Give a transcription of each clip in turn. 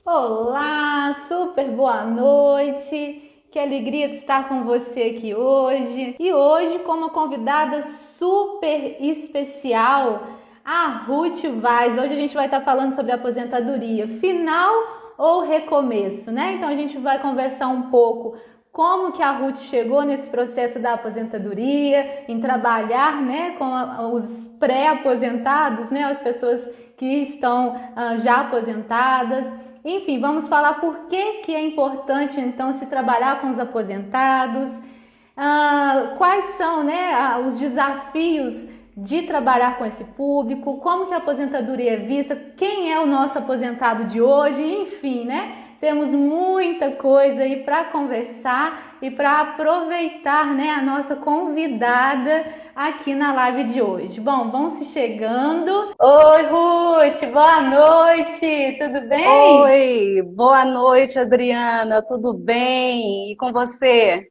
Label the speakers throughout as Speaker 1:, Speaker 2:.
Speaker 1: Olá, super boa noite. Que alegria de estar com você aqui hoje. E hoje com uma convidada super especial, a Ruth Vaz. Hoje a gente vai estar falando sobre aposentadoria, final ou recomeço, né? Então a gente vai conversar um pouco como que a Ruth chegou nesse processo da aposentadoria, em trabalhar, né, com os pré-aposentados, né, as pessoas que estão já aposentadas. Enfim, vamos falar por que é importante então se trabalhar com os aposentados, quais são, né, os desafios de trabalhar com esse público, como que a aposentadoria é vista, quem é o nosso aposentado de hoje, enfim, né? Temos muita coisa aí para conversar e para aproveitar, né, a nossa convidada aqui na live de hoje. Bom, vão se chegando. Oi, Ruth, boa noite, tudo bem?
Speaker 2: Oi, boa noite, Adriana. Tudo bem? E com você?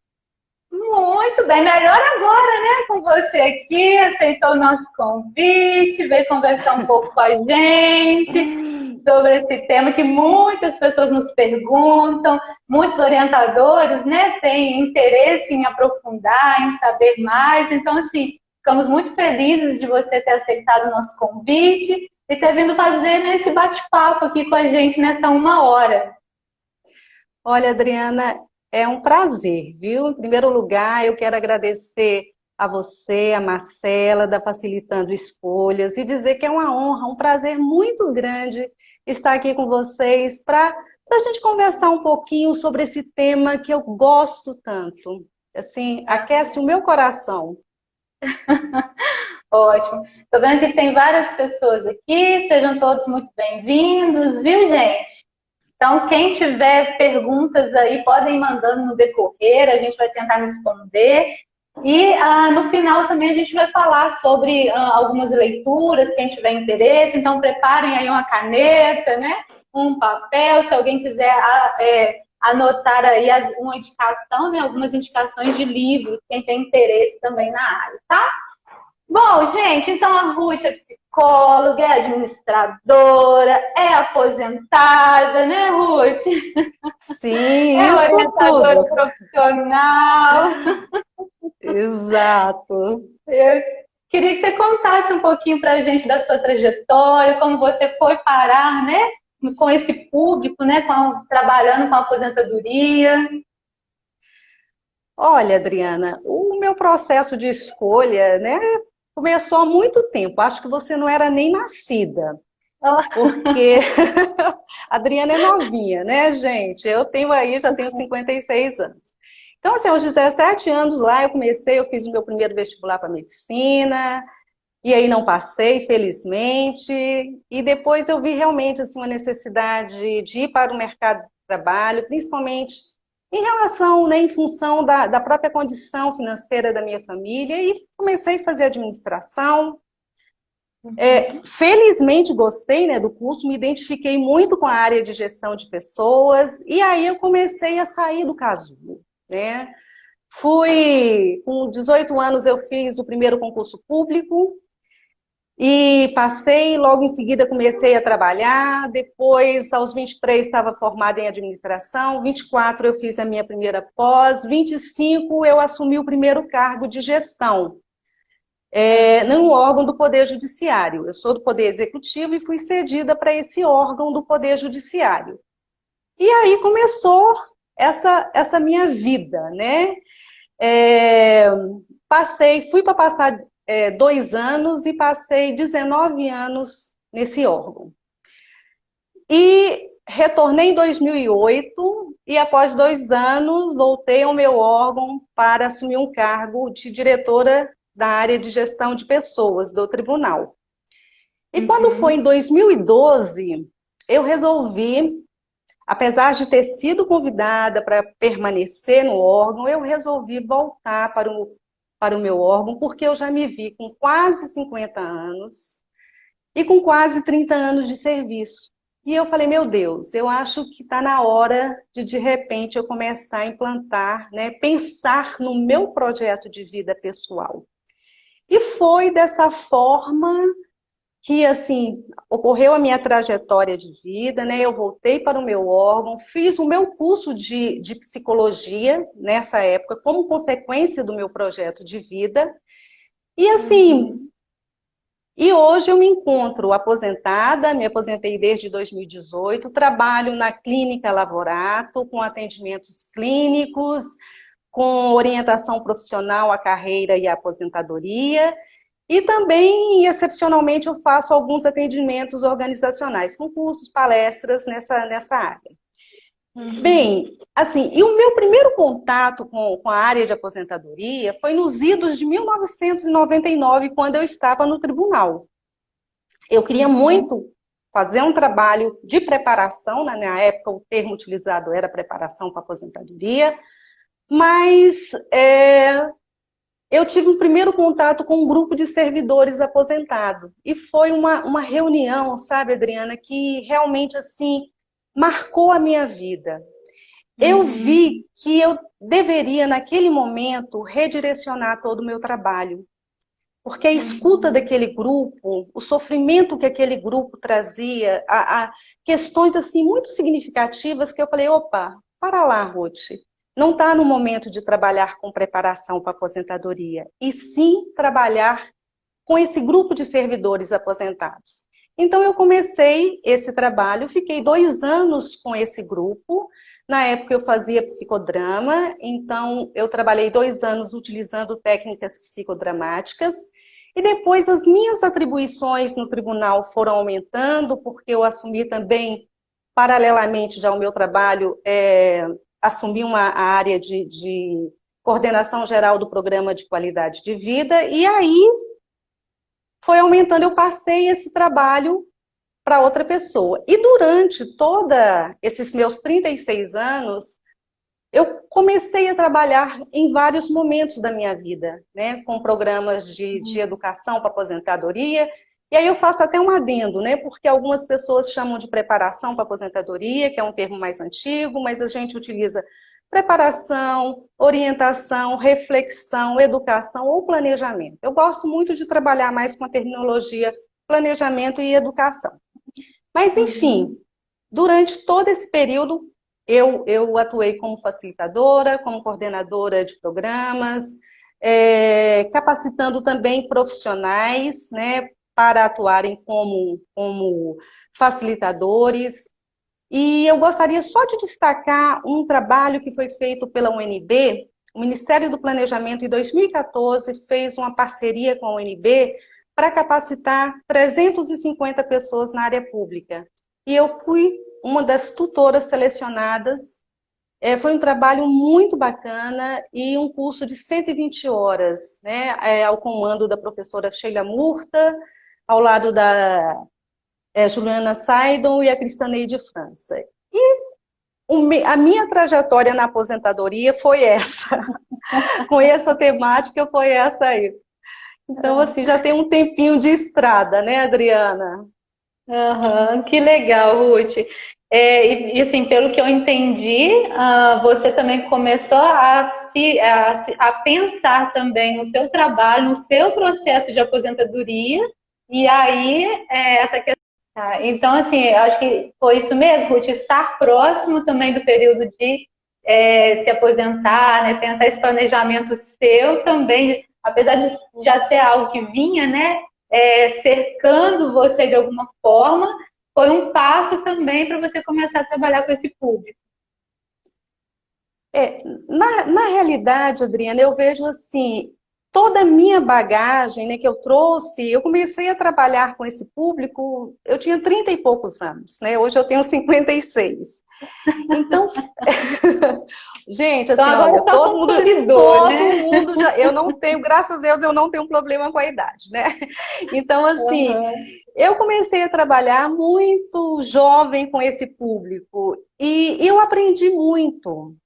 Speaker 1: Muito bem, melhor agora, né, com você aqui, aceitou o nosso convite, veio conversar um pouco com a gente sobre esse tema que muitas pessoas nos perguntam, muitos orientadores, né, têm interesse em aprofundar, em saber mais. Então, assim, ficamos muito felizes de você ter aceitado o nosso convite e ter vindo fazer, né, esse bate-papo aqui com a gente nessa uma hora.
Speaker 2: Olha, Adriana, é um prazer, viu? Em primeiro lugar, eu quero agradecer a você, a Marcela, da Facilitando Escolhas, e dizer que é uma honra, um prazer muito grande estar aqui com vocês para a gente conversar um pouquinho sobre esse tema que eu gosto tanto. Assim, aquece o meu coração.
Speaker 1: Ótimo. Estou vendo que tem várias pessoas aqui, sejam todos muito bem-vindos, viu, gente? Então, quem tiver perguntas aí, podem ir mandando no decorrer, a gente vai tentar responder. E no final também a gente vai falar sobre algumas leituras, quem tiver interesse. Então, preparem aí uma caneta, né? Um papel, se alguém quiser anotar aí uma indicação, né? Algumas indicações de livros, quem tem interesse também na área, tá? Bom, gente, então a Ruth é psicóloga, é administradora, é aposentada, né, Ruth?
Speaker 2: Sim,
Speaker 1: É
Speaker 2: isso
Speaker 1: orientadora
Speaker 2: tudo.
Speaker 1: profissional.
Speaker 2: Exato.
Speaker 1: Eu queria que você contasse um pouquinho para a gente da sua trajetória, como você foi parar, né, com esse público, né, trabalhando com a aposentadoria.
Speaker 2: Olha, Adriana, o meu processo de escolha, né, começou há muito tempo. Acho que você não era nem nascida, porque a Adriana é novinha, né, gente? Eu tenho aí, já tenho 56 anos. Então, assim, aos 17 anos lá, eu fiz o meu primeiro vestibular para medicina, e aí não passei, felizmente. E depois eu vi realmente assim, uma necessidade de ir para o mercado de trabalho, principalmente em relação, né, em função da própria condição financeira da minha família, e comecei a fazer administração. Felizmente gostei, né, do curso, me identifiquei muito com a área de gestão de pessoas, e aí eu comecei a sair do casulo, né? Com 18 anos eu fiz o primeiro concurso público, e passei, logo em seguida comecei a trabalhar, depois aos 23 estava formada em administração, 24 eu fiz a minha primeira pós, 25 eu assumi o primeiro cargo de gestão, num órgão do Poder Judiciário. Eu sou do Poder Executivo e fui cedida para esse órgão do Poder Judiciário. E aí começou essa minha vida, né? É, fui para passar 2 anos e passei 19 anos nesse órgão. E retornei em 2008 e após 2 anos voltei ao meu órgão para assumir um cargo de diretora da área de gestão de pessoas do tribunal. E quando foi em
Speaker 1: Uhum.
Speaker 2: 2012, eu resolvi, apesar de ter sido convidada para permanecer no órgão, eu resolvi voltar para o meu órgão, porque eu já me vi com quase 50 anos e com quase 30 anos de serviço. E eu falei, meu Deus, eu acho que está na hora de repente, eu começar a implantar, né, pensar no meu projeto de vida pessoal. E foi dessa forma que, assim, ocorreu a minha trajetória de vida, né? Eu voltei para o meu órgão, fiz o meu curso de psicologia nessa época, como consequência do meu projeto de vida. E, assim,
Speaker 1: Uhum.
Speaker 2: e hoje eu me encontro aposentada, me aposentei desde 2018, trabalho na Clínica Lavorato, com atendimentos clínicos, com orientação profissional à carreira e à aposentadoria, e também, excepcionalmente, eu faço alguns atendimentos organizacionais, concursos, palestras nessa área.
Speaker 1: Uhum.
Speaker 2: Bem, assim, e o meu primeiro contato com a área de aposentadoria foi nos idos de 1999, quando eu estava no tribunal. Eu queria
Speaker 1: Uhum.
Speaker 2: muito fazer um trabalho de preparação, né? Na época o termo utilizado era preparação para aposentadoria, mas eu tive um primeiro contato com um grupo de servidores aposentados. E foi uma reunião, sabe, Adriana, que realmente, assim, marcou a minha vida. Eu
Speaker 1: Uhum.
Speaker 2: vi que eu deveria, naquele momento, redirecionar todo o meu trabalho. Porque a escuta
Speaker 1: Uhum.
Speaker 2: daquele grupo, o sofrimento que aquele grupo trazia, a questões assim muito significativas que eu falei, opa, para lá, Ruth. Não está no momento de trabalhar com preparação para aposentadoria, e sim trabalhar com esse grupo de servidores aposentados. Então, eu comecei esse trabalho, fiquei 2 anos com esse grupo. Na época, eu fazia psicodrama, então, eu trabalhei 2 anos utilizando técnicas psicodramáticas. E depois, as minhas atribuições no tribunal foram aumentando, porque eu assumi também, paralelamente já ao meu trabalho, assumi a área de coordenação geral do programa de qualidade de vida, e aí foi aumentando, eu passei esse trabalho para outra pessoa. E durante todos esses meus 36 anos, eu comecei a trabalhar em vários momentos da minha vida, né, com programas de educação para aposentadoria. E aí eu faço até um adendo, né, porque algumas pessoas chamam de preparação para aposentadoria, que é um termo mais antigo, mas a gente utiliza preparação, orientação, reflexão, educação ou planejamento. Eu gosto muito de trabalhar mais com a terminologia planejamento e educação. Mas, enfim,
Speaker 1: Uhum.
Speaker 2: durante todo esse período, eu atuei como facilitadora, como coordenadora de programas, capacitando também profissionais, né, para atuarem como facilitadores. E eu gostaria só de destacar um trabalho que foi feito pela UNB. O Ministério do Planejamento, em 2014, fez uma parceria com a UNB para capacitar 350 pessoas na área pública. E eu fui uma das tutoras selecionadas. Foi um trabalho muito bacana e um curso de 120 horas, né, ao comando da professora Sheila Murta, ao lado da Juliana Saidon e a Cristaneide França. A minha trajetória na aposentadoria foi essa. Com essa temática foi essa aí. Então, assim, já tem um tempinho de estrada, né, Adriana?
Speaker 1: Aham, que legal, Ruth. Assim, pelo que eu entendi, você também começou a pensar também no seu trabalho, no seu processo de aposentadoria, e aí essa questão. Tá, então, assim, eu acho que foi isso mesmo, Ruth, estar próximo também do período de se aposentar, né, pensar esse planejamento seu também, apesar de já ser algo que vinha, né, cercando você de alguma forma, foi um passo também para você começar a trabalhar com esse público.
Speaker 2: Na realidade, Adriana, eu vejo assim, toda a minha bagagem, né, que eu trouxe, eu comecei a trabalhar com esse público, eu tinha 30 e poucos anos, né? Hoje eu tenho 56. Então, gente,
Speaker 1: Então
Speaker 2: assim,
Speaker 1: agora
Speaker 2: olha,
Speaker 1: só consolidou,
Speaker 2: todo
Speaker 1: né?
Speaker 2: mundo já, eu não tenho, graças a Deus, eu não tenho problema com a idade, né? Então, assim,
Speaker 1: Uhum.
Speaker 2: eu comecei a trabalhar muito jovem com esse público e eu aprendi muito.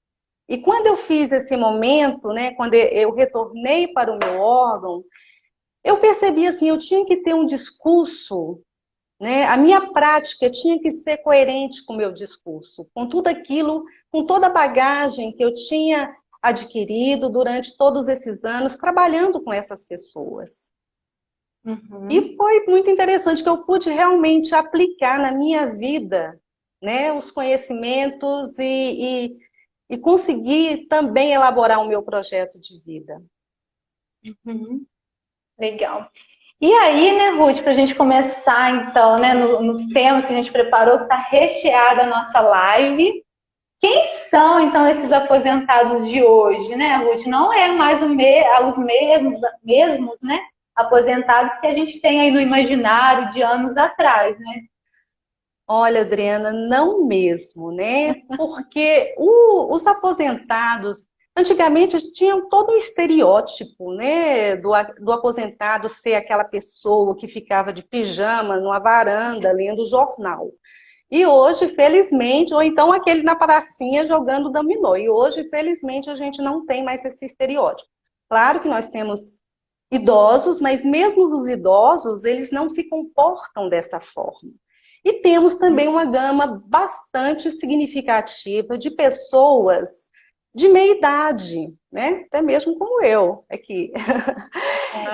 Speaker 2: E quando eu fiz esse momento, né, quando eu retornei para o meu órgão, eu percebi assim, eu tinha que ter um discurso, né, a minha prática tinha que ser coerente com o meu discurso, com tudo aquilo, com toda a bagagem que eu tinha adquirido durante todos esses anos trabalhando com essas pessoas.
Speaker 1: Uhum.
Speaker 2: E foi muito interessante que eu pude realmente aplicar na minha vida, né, os conhecimentos e conseguir também elaborar o meu projeto de vida.
Speaker 1: Uhum. Legal. E aí, né, Ruth, para a gente começar então, né, nos temas que a gente preparou, que está recheada a nossa live. Quem são então esses aposentados de hoje, né, Ruth? Não é mais os mesmos, né, aposentados que a gente tem aí no imaginário de anos atrás, né?
Speaker 2: Olha, Adriana, não mesmo, né? Porque os aposentados, antigamente tinham todo um estereótipo, né? Do aposentado ser aquela pessoa que ficava de pijama numa varanda lendo jornal. E hoje, felizmente, ou então aquele na pracinha jogando dominó. E hoje, felizmente, a gente não tem mais esse estereótipo. Claro que nós temos idosos, mas mesmo os idosos, eles não se comportam dessa forma. E temos também uma gama bastante significativa de pessoas de meia idade, né? Até mesmo como eu aqui,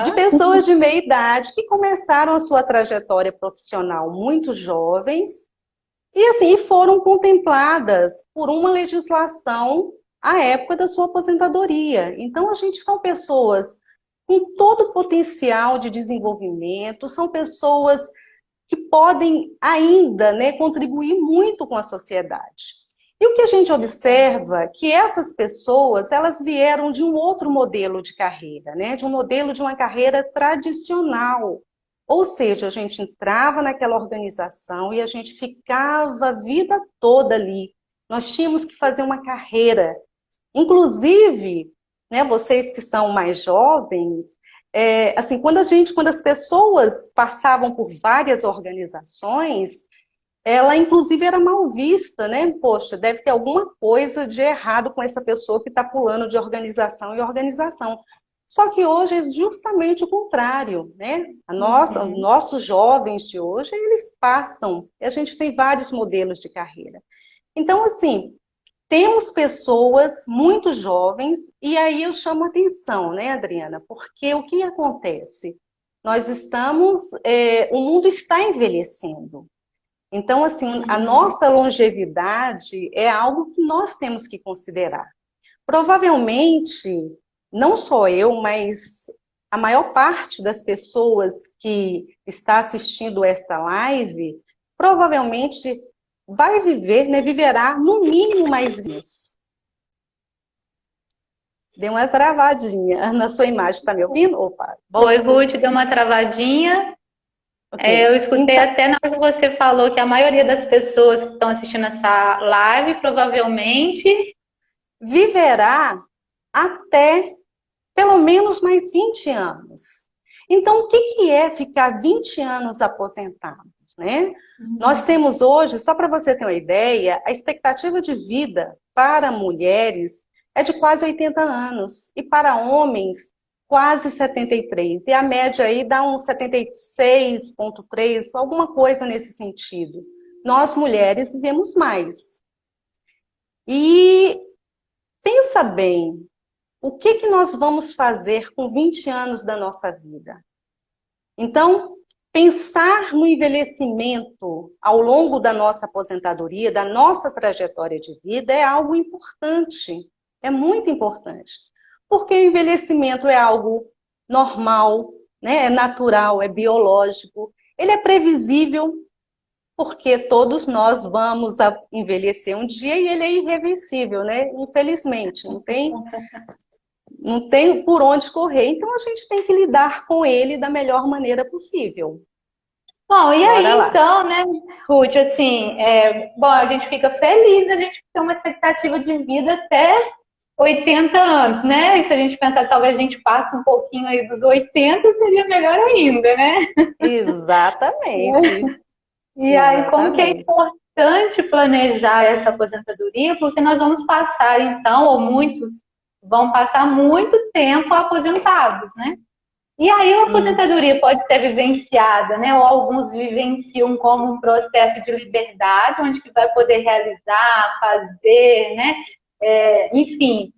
Speaker 2: de
Speaker 1: Ah,
Speaker 2: pessoas de meia idade que começaram a sua trajetória profissional muito jovens e assim foram contempladas por uma legislação à época da sua aposentadoria. Então a gente são pessoas com todo o potencial de desenvolvimento, são pessoas que podem ainda, né, contribuir muito com a sociedade. E o que a gente observa é que essas pessoas, elas vieram de um outro modelo de carreira, né, de um modelo de uma carreira tradicional. Ou seja, a gente entrava naquela organização e a gente ficava a vida toda ali. Nós tínhamos que fazer uma carreira. Inclusive, né, vocês que são mais jovens, assim, quando as pessoas passavam por várias organizações, ela inclusive era mal vista, né? Poxa, deve ter alguma coisa de errado com essa pessoa que está pulando de organização em organização. Só que hoje é justamente o contrário, né? Os
Speaker 1: uhum.
Speaker 2: nossos jovens de hoje, eles passam, e a gente tem vários modelos de carreira. Então, assim, temos pessoas muito jovens, e aí eu chamo atenção, né, Adriana? Porque o que acontece? O mundo está envelhecendo. Então, assim, a
Speaker 1: Uhum.
Speaker 2: nossa longevidade é algo que nós temos que considerar. Provavelmente, não só eu, mas a maior parte das pessoas que está assistindo esta live, provavelmente vai viver, né, viverá no mínimo mais vezes. Deu uma travadinha na sua imagem, está me ouvindo? Opa,
Speaker 1: Oi,
Speaker 2: voltou.
Speaker 1: Ruth, deu uma travadinha.
Speaker 2: Ok.
Speaker 1: Eu escutei
Speaker 2: Então,
Speaker 1: até na hora que você falou que a maioria das pessoas que estão assistindo essa live provavelmente.
Speaker 2: viverá até pelo menos mais 20 anos. Então, o que que é ficar 20 anos aposentados, né? Nós
Speaker 1: Uhum.
Speaker 2: temos hoje, só para você ter uma ideia, a expectativa de vida para mulheres é de quase 80 anos e para homens quase 73. E a média aí dá uns 76,3, alguma coisa nesse sentido. Nós mulheres vivemos mais. E pensa bem, o que que nós vamos fazer com 20 anos da nossa vida? Então, pensar no envelhecimento ao longo da nossa aposentadoria, da nossa trajetória de vida, é algo importante, é muito importante. Porque o envelhecimento é algo normal, né? É natural, é biológico, ele é previsível, porque todos nós vamos envelhecer um dia e ele é irreversível, né? Infelizmente, não tem por onde correr, então a gente tem que lidar com ele da melhor maneira possível.
Speaker 1: Bom, e
Speaker 2: Bora
Speaker 1: aí
Speaker 2: lá.
Speaker 1: então, né, Ruth, assim, bom, a gente fica feliz, a gente tem uma expectativa de vida até 80 anos, né? E se a gente pensar que talvez a gente passe um pouquinho aí dos 80, seria melhor ainda, né?
Speaker 2: Exatamente,
Speaker 1: E aí, como que é
Speaker 2: exatamente.
Speaker 1: importante planejar essa aposentadoria, porque nós vamos passar, então, ou muitos vão passar muito tempo aposentados, né? E aí a
Speaker 2: Hum,
Speaker 1: aposentadoria pode ser vivenciada, né? Ou alguns vivenciam como um processo de liberdade, onde que vai poder realizar, fazer, né? Enfim,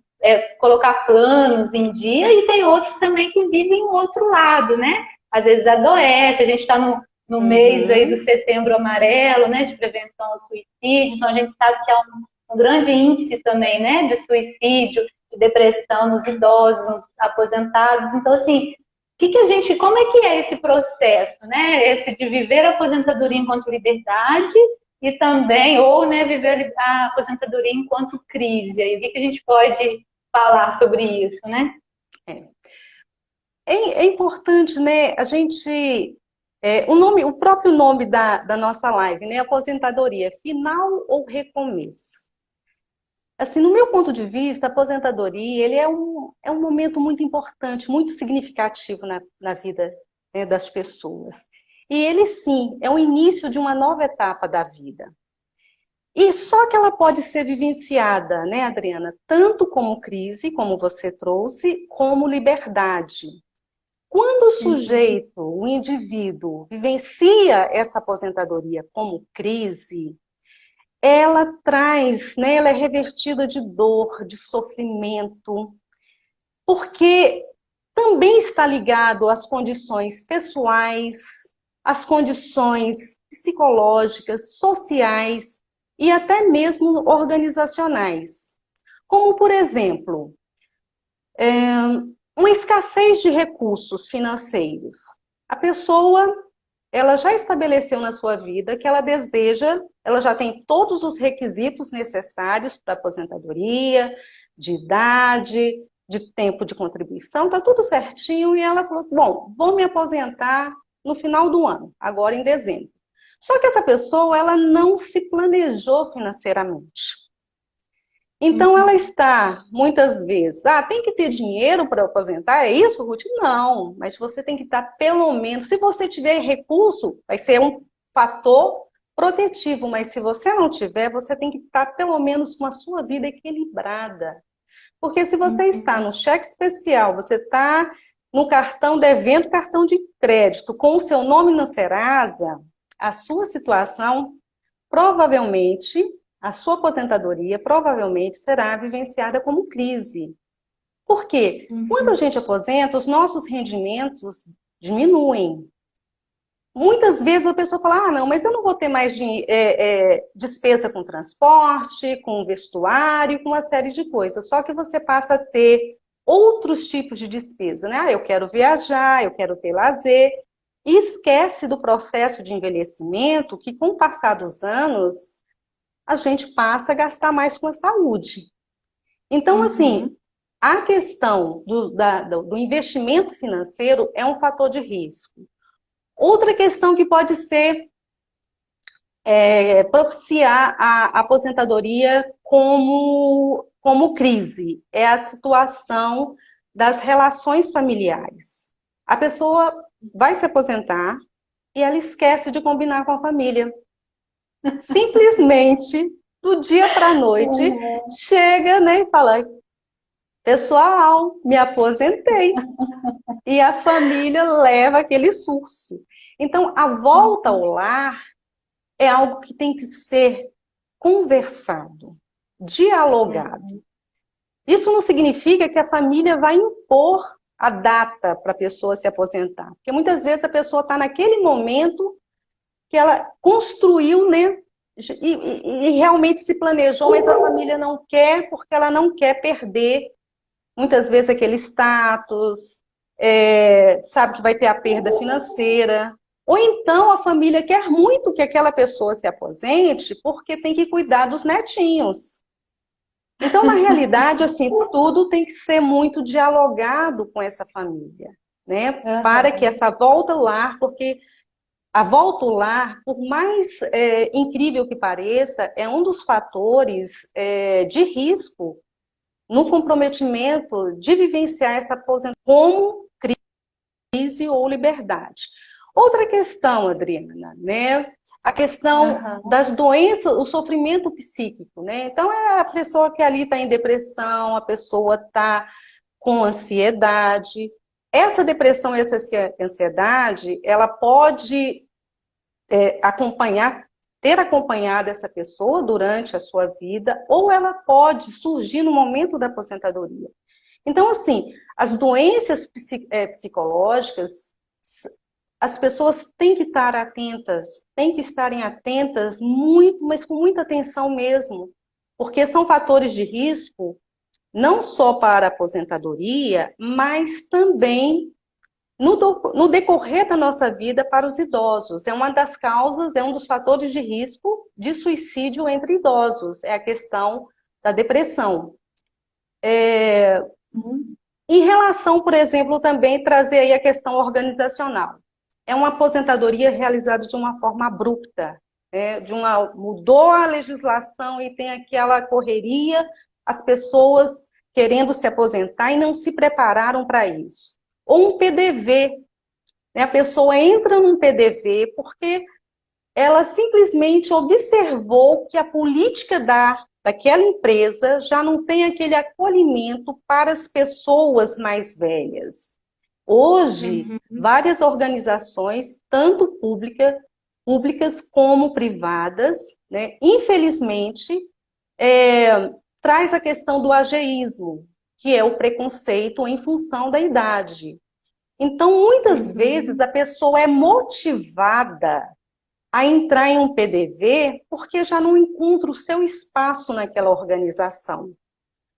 Speaker 1: colocar planos em dia, e tem outros também que vivem o outro lado, né? às vezes adoece, a gente está no mês aí do Setembro Amarelo, né, de prevenção ao suicídio, então a gente sabe que há um grande índice também, né, de suicídio, de depressão nos idosos, nos aposentados. Então, assim, como é que é esse processo, né, esse de viver a aposentadoria enquanto liberdade e também, ou, né, viver a aposentadoria enquanto crise? Aí, o que a gente pode falar sobre isso, né?
Speaker 2: É importante, né, a gente... o próprio nome da nossa live, né, aposentadoria, final ou recomeço? Assim, no meu ponto de vista, a aposentadoria, ele é um momento muito importante, muito significativo na vida, né, das pessoas. E ele, sim, é o início de uma nova etapa da vida. E só que ela pode ser vivenciada, né, Adriana, tanto como crise, como você trouxe, como liberdade. Quando o sujeito, o indivíduo, vivencia essa aposentadoria como crise, ela traz, né, ela é revertida de dor, de sofrimento, porque também está ligado às condições pessoais, às condições psicológicas, sociais e até mesmo organizacionais. Como, por exemplo, uma escassez de recursos financeiros. A pessoa, ela já estabeleceu na sua vida que ela deseja, ela já tem todos os requisitos necessários para aposentadoria, de idade, de tempo de contribuição, está tudo certinho, e ela falou assim, bom, vou me aposentar no final do ano, agora em dezembro. Só que essa pessoa, ela não se planejou financeiramente. Então, ela está, muitas vezes, tem que ter dinheiro para aposentar, é isso, Ruth? Não, mas você tem que estar pelo menos, se você tiver recurso, vai ser um fator protetivo, mas se você não tiver, você tem que estar pelo menos com a sua vida equilibrada. Porque se você está no cheque especial, você está no cartão, devendo cartão de crédito, com o seu nome no Serasa, a sua situação, provavelmente, a sua aposentadoria provavelmente será vivenciada como crise. Por quê? Quando a gente aposenta, os nossos rendimentos diminuem. Muitas vezes a pessoa fala, não, mas eu não vou ter mais despesa com transporte, com vestuário, com uma série de coisas. Só que você passa a ter outros tipos de despesa, né? Eu quero viajar, eu quero ter lazer. E esquece do processo de envelhecimento, que com o passar dos anos, a gente passa a gastar mais com a saúde. Então, assim, a questão do investimento financeiro é um fator de risco. Outra questão que pode ser propiciar a aposentadoria como crise é a situação das relações familiares. A pessoa vai se aposentar e ela esquece de combinar com a família. Simplesmente, do dia para a noite, chega, né, e fala, pessoal, me aposentei. E a família leva aquele susto. Então, a volta ao lar é algo que tem que ser conversado, dialogado. Isso não significa que a família vai impor a data para a pessoa se aposentar. Porque muitas vezes a pessoa está naquele momento que ela construiu, né? E realmente se planejou, mas a família não quer, porque ela não quer perder, muitas vezes, aquele status, sabe que vai ter a perda financeira. Ou então a família quer muito que aquela pessoa se aposente, porque tem que cuidar dos netinhos. Então, na realidade, assim, tudo tem que ser muito dialogado com essa família, né? Para que essa volta ao lar, porque a volta ao lar, por mais incrível que pareça, é um dos fatores de risco no comprometimento de vivenciar essa aposentadoria como crise ou liberdade. Outra questão, Adriana, né? A questão das doenças, o sofrimento psíquico, né? Então, é a pessoa que ali está em depressão, a pessoa está com ansiedade. Essa depressão e essa ansiedade, ela pode ter acompanhado essa pessoa durante a sua vida, ou ela pode surgir no momento da aposentadoria. Então, assim, as doenças psicológicas, as pessoas têm que estar atentas, têm que estarem atentas muito, mas com muita atenção mesmo, porque são fatores de risco não só para a aposentadoria, mas também no decorrer da nossa vida para os idosos. É uma das causas, é um dos fatores de risco de suicídio entre idosos, é a questão da depressão. Em relação, por exemplo, também trazer aí a questão organizacional. É uma aposentadoria realizada de uma forma abrupta, mudou a legislação e tem aquela correria, as pessoas querendo se aposentar e não se prepararam para isso. Ou um PDV, né? A pessoa entra num PDV porque ela simplesmente observou que a política daquela empresa já não tem aquele acolhimento para as pessoas mais velhas. Hoje, várias organizações, tanto públicas como privadas, né, infelizmente, traz a questão do ageísmo, que é o preconceito em função da idade. Então, muitas vezes, a pessoa é motivada a entrar em um PDV porque já não encontra o seu espaço naquela organização.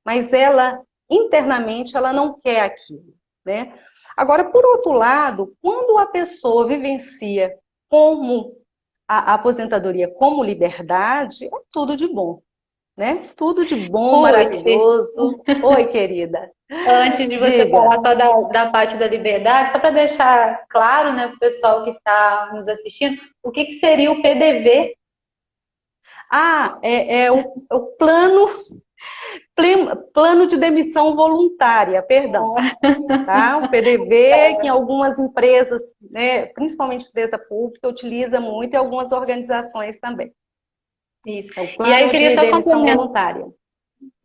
Speaker 2: Mas ela, internamente, ela não quer aquilo, né? Agora, por outro lado, quando a pessoa vivencia como a aposentadoria como liberdade, é tudo de bom, né? Tudo de bom, maravilhoso. Oi, querida.
Speaker 1: Antes de você
Speaker 2: Diga.
Speaker 1: falar só da parte da liberdade, só para deixar claro, né, para o pessoal que está nos assistindo, o que seria o PDV?
Speaker 2: É o plano de demissão voluntária, perdão. Tá? O PDV, que em algumas empresas, né, principalmente empresa pública, utiliza muito e algumas organizações também.
Speaker 1: Isso.
Speaker 2: É o plano de demissão voluntária.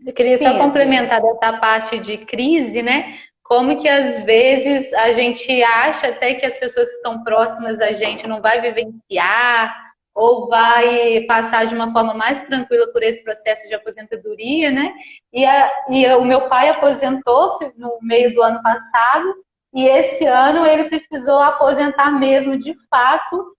Speaker 1: Eu queria só complementar dessa parte de crise, né? Como que às vezes a gente acha até que as pessoas que estão próximas da gente não vai vivenciar ou vai passar de uma forma mais tranquila por esse processo de aposentadoria, né? E o meu pai aposentou no meio do ano passado e esse ano ele precisou aposentar mesmo de fato,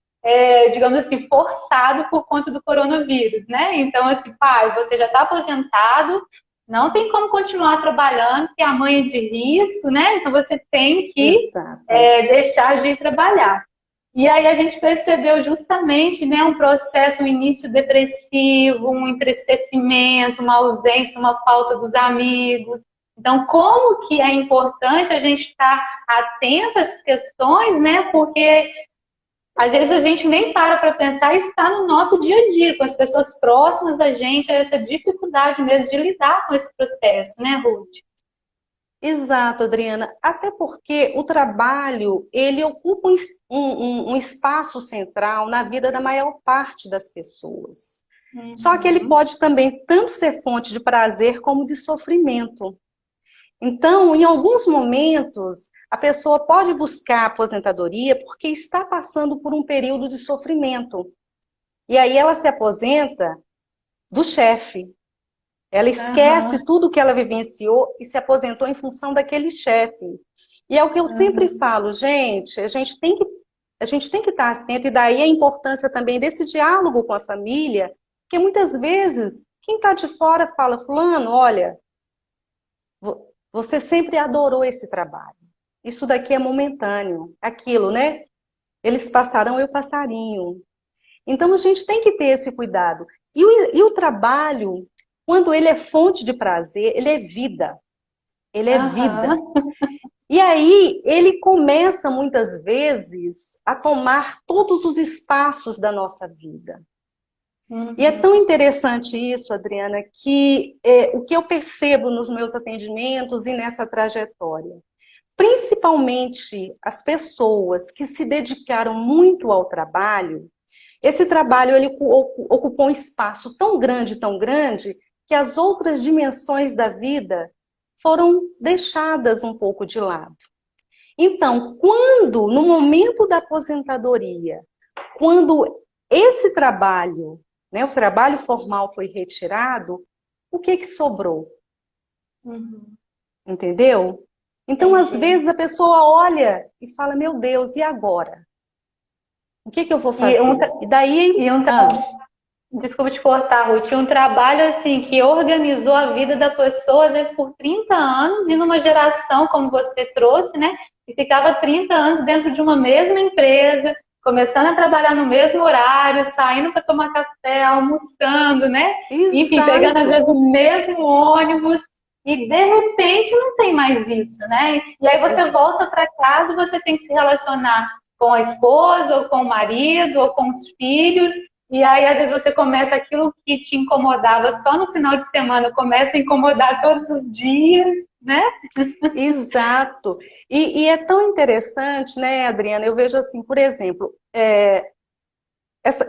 Speaker 1: digamos assim, forçado por conta do coronavírus, né? Então, assim, pai, você já está aposentado, não tem como continuar trabalhando, porque a mãe é de risco, né? Então, você tem que deixar de ir trabalhar. E aí a gente percebeu justamente, né, um processo, um início depressivo, um entristecimento, uma ausência, uma falta dos amigos. Então, como que é importante a gente estar atento a essas questões, né? Porque às vezes a gente nem para pensar e está no nosso dia a dia, com as pessoas próximas a gente, essa dificuldade mesmo de lidar com esse processo, né, Ruth?
Speaker 2: Exato, Adriana. Até porque o trabalho, ele ocupa um espaço central na vida da maior parte das pessoas. Só que ele pode também tanto ser fonte de prazer como de sofrimento. Então, em alguns momentos, a pessoa pode buscar aposentadoria porque está passando por um período de sofrimento. E aí ela se aposenta do chefe. Ela esquece tudo que ela vivenciou e se aposentou em função daquele chefe. E é o que eu sempre falo, gente, a gente tem que estar atento, e daí a importância também desse diálogo com a família, porque muitas vezes quem está de fora fala, fulano, olha, você sempre adorou esse trabalho. Isso daqui é momentâneo. Aquilo, né? Eles passarão, eu passarinho. Então a gente tem que ter esse cuidado. E o trabalho, quando ele é fonte de prazer, ele é vida. Ele é vida. E aí, ele começa, muitas vezes, a tomar todos os espaços da nossa vida. E é tão interessante isso, Adriana, que o que eu percebo nos meus atendimentos e nessa trajetória, principalmente as pessoas que se dedicaram muito ao trabalho, esse trabalho ele ocupou um espaço tão grande, que as outras dimensões da vida foram deixadas um pouco de lado. Então, no momento da aposentadoria, quando esse trabalho, né, o trabalho formal foi retirado, o que sobrou? Entendeu? Então, às vezes, a pessoa olha e fala, meu Deus, e agora? O que que eu vou
Speaker 1: E
Speaker 2: fazer? E daí,
Speaker 1: e um Desculpa te cortar, Ruth. Um trabalho assim que organizou a vida da pessoa, às vezes por 30 anos, e numa geração, como você trouxe, né? Que ficava 30 anos dentro de uma mesma empresa, começando a trabalhar no mesmo horário, saindo para tomar café, almoçando, né? Enfim, pegando às
Speaker 2: exato.
Speaker 1: vezes o mesmo ônibus, e de repente não tem mais isso, né? E aí você
Speaker 2: Ex-
Speaker 1: volta para casa, você tem que se relacionar com a esposa, ou com o marido, ou com os filhos. E aí, às vezes, você começa aquilo que te incomodava só no final de semana, começa a incomodar todos os dias, né?
Speaker 2: Exato. E é tão interessante, né, Adriana? Eu vejo assim, por exemplo,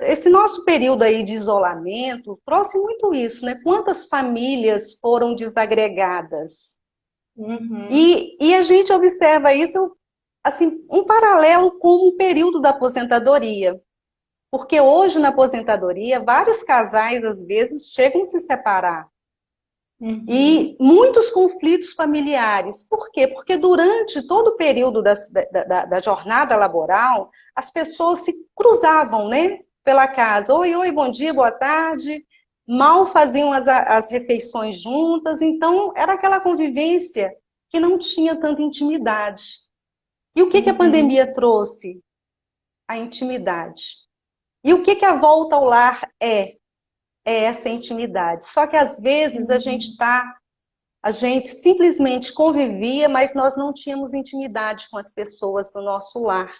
Speaker 2: esse nosso período aí de isolamento trouxe muito isso, né? Quantas famílias foram desagregadas?
Speaker 1: Uhum.
Speaker 2: E a gente observa isso, assim, um paralelo com o período da aposentadoria. Porque hoje, na aposentadoria, vários casais, às vezes, chegam a se separar. E
Speaker 1: Uhum.
Speaker 2: muitos conflitos familiares. Por quê? Porque durante todo o período da jornada laboral, as pessoas se cruzavam, né, pela casa. Oi, oi, bom dia, boa tarde. Mal faziam as refeições juntas. Então, era aquela convivência que não tinha tanta intimidade. E o que que a
Speaker 1: Uhum.
Speaker 2: pandemia trouxe? A intimidade. E o que que a volta ao lar é? É essa intimidade. Só que às vezes
Speaker 1: Uhum.
Speaker 2: a gente simplesmente convivia, mas nós não tínhamos intimidade com as pessoas do nosso lar.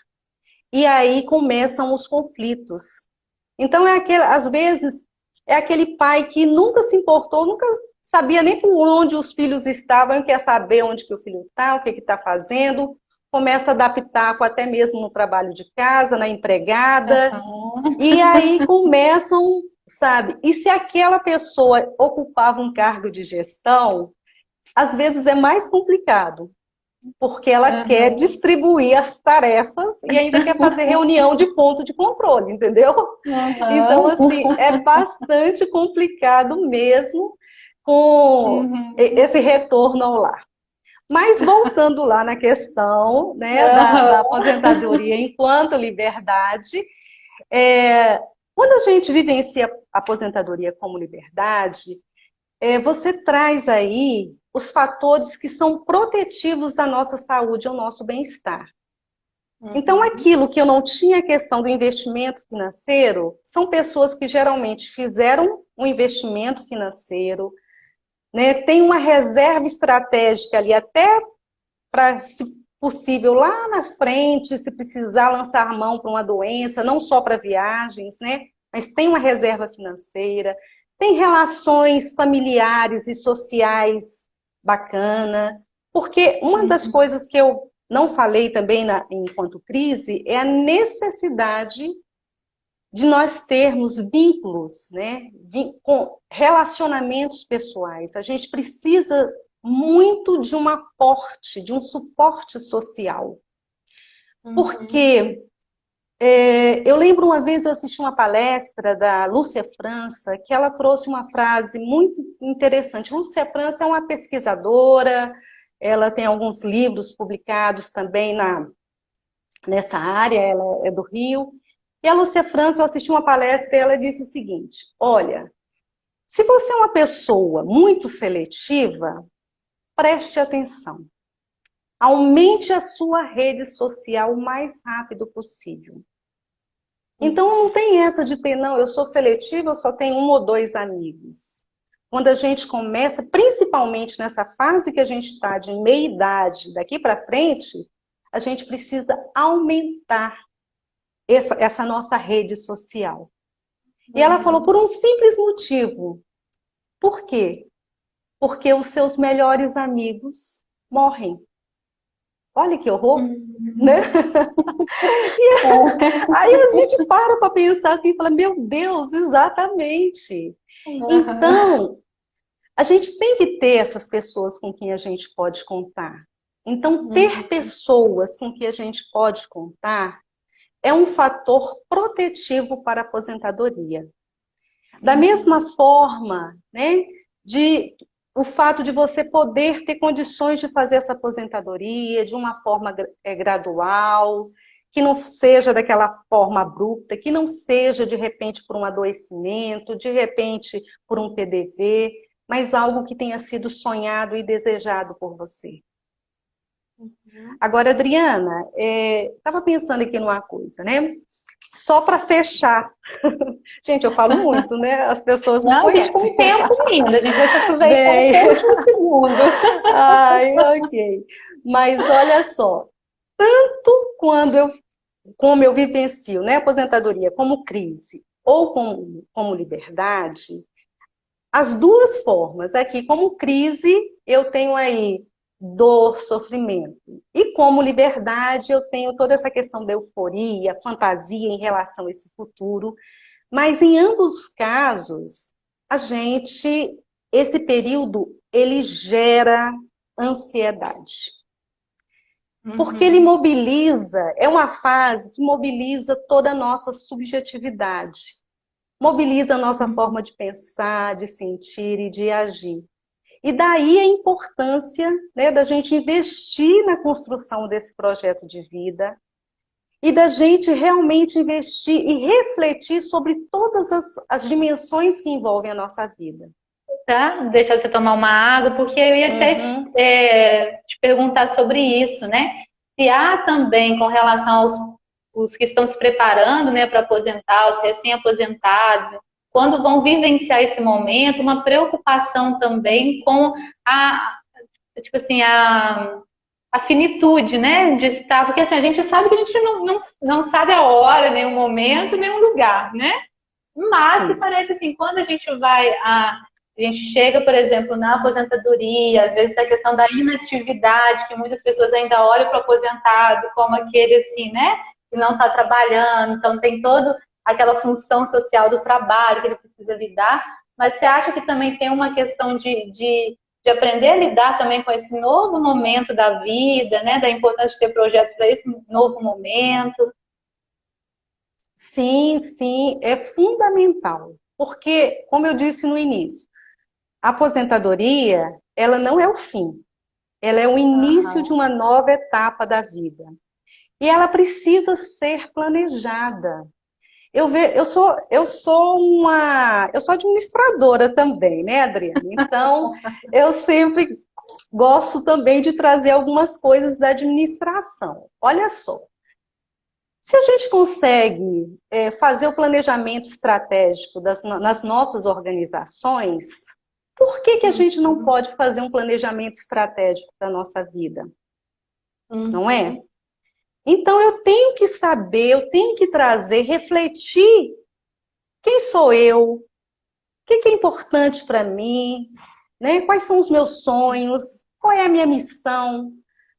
Speaker 2: E aí começam os conflitos. Então é aquele, às vezes, é aquele pai que nunca se importou, nunca sabia nem por onde os filhos estavam, quer saber onde que o filho está, o que está fazendo, começa a dar pitaco até mesmo no trabalho de casa, na empregada, e aí começam, sabe? E se aquela pessoa ocupava um cargo de gestão, às vezes é mais complicado, porque ela quer
Speaker 1: Uhum.
Speaker 2: distribuir as tarefas e ainda quer fazer reunião de ponto de controle, entendeu? Então, assim,
Speaker 1: Uhum.
Speaker 2: é bastante complicado mesmo com
Speaker 1: Uhum.
Speaker 2: esse retorno ao lar. Mas voltando lá na questão, né, da
Speaker 1: Uhum.
Speaker 2: aposentadoria enquanto liberdade, é, quando a gente vivencia a aposentadoria como liberdade, você traz aí os fatores que são protetivos à nossa saúde, ao nosso bem-estar. Então,
Speaker 1: Uhum.
Speaker 2: aquilo que eu não tinha questão do investimento financeiro, são pessoas que geralmente fizeram um investimento financeiro, né, tem uma reserva estratégica ali, até para, se possível, lá na frente, se precisar lançar mão para uma doença, não só para viagens, né, mas tem uma reserva financeira, tem relações familiares e sociais bacana, porque uma das
Speaker 1: Uhum.
Speaker 2: coisas que eu não falei também enquanto crise é a necessidade de nós termos vínculos, né, com relacionamentos pessoais. A gente precisa muito de um aporte, de um suporte social.
Speaker 1: Uhum.
Speaker 2: Porque eu lembro uma vez eu assisti uma palestra da Lúcia França, que ela trouxe uma frase muito interessante. Lúcia França é uma pesquisadora, ela tem alguns livros publicados também nessa área, ela é do Rio. E a Lúcia França, eu assisti uma palestra e ela disse o seguinte: olha, se você é uma pessoa muito seletiva, preste atenção. Aumente a sua rede social o mais rápido possível. Então não tem essa de ter, não, eu sou seletiva, eu só tenho um ou dois amigos. Quando a gente começa, principalmente nessa fase que a gente está de meia-idade, daqui para frente, a gente precisa aumentar essa nossa rede social. E ela falou
Speaker 1: Uhum.
Speaker 2: por um simples motivo. Por quê? Porque os seus melhores amigos morrem. Olha que horror, né?
Speaker 1: Uhum.
Speaker 2: Aí a gente para pensar assim e fala, meu Deus, exatamente.
Speaker 1: Uhum.
Speaker 2: Então, a gente tem que ter essas pessoas com quem a gente pode contar. Então, ter
Speaker 1: Uhum.
Speaker 2: pessoas com quem a gente pode contar é um fator protetivo para a aposentadoria. Da mesma
Speaker 1: Uhum.
Speaker 2: forma, né, de o fato de você poder ter condições de fazer essa aposentadoria de uma forma gradual, que não seja daquela forma abrupta, que não seja de repente por um adoecimento, de repente por um PDV, mas algo que tenha sido sonhado e desejado por você. Agora, Adriana, estava pensando aqui numa coisa, né? Só para fechar. Gente, eu falo muito, né? As pessoas me
Speaker 1: Não, a gente
Speaker 2: conhecem.
Speaker 1: tem tempo ainda, a gente vai te aproveitar
Speaker 2: Bem...
Speaker 1: até o último segundo.
Speaker 2: Ai, ok. Mas olha só, tanto como eu vivencio, né, aposentadoria como crise ou como liberdade, as duas formas. Aqui, como crise, eu tenho aí dor, sofrimento. E como liberdade, eu tenho toda essa questão da euforia, fantasia em relação a esse futuro. Mas em ambos os casos, esse período, ele gera ansiedade. Porque ele mobiliza, é uma fase que mobiliza toda a nossa subjetividade. Mobiliza a nossa forma de pensar, de sentir e de agir. E daí a importância, né, da gente investir na construção desse projeto de vida e da gente realmente investir e refletir sobre todas as dimensões que envolvem a nossa vida.
Speaker 1: Tá? Deixa você tomar uma água, porque eu ia até te perguntar sobre isso, né? Se há também, com relação aos os que estão se preparando, né, para aposentar, os recém-aposentados, quando vão vivenciar esse momento, uma preocupação também com tipo assim, a finitude, né, de estar, porque assim, a gente sabe que a gente não sabe a hora, nem o momento, nem o lugar, né? Mas se parece assim, quando a gente a gente chega, por exemplo, na aposentadoria, às vezes a questão da inatividade, que muitas pessoas ainda olham para o aposentado como aquele assim, né, que não está trabalhando, então tem toda aquela função social do trabalho que ele precisa lidar, mas você acha que também tem uma questão de aprender a lidar também com esse novo momento da vida, né, da importância de ter projetos para esse novo momento?
Speaker 2: Sim, sim, é fundamental. Porque, como eu disse no início, a aposentadoria, ela não é o fim. Ela é o início de uma nova etapa da vida. E ela precisa ser planejada. Eu sou administradora também, né, Adriana? Então, eu sempre gosto também de trazer algumas coisas da administração. Olha só, se a gente consegue fazer o planejamento estratégico nas nossas organizações, por que a gente não pode fazer um planejamento estratégico da nossa vida? Não é? Então eu tenho que saber, eu tenho que trazer, refletir quem sou eu, o que é importante para mim, né? Quais são os meus sonhos, qual é a minha missão,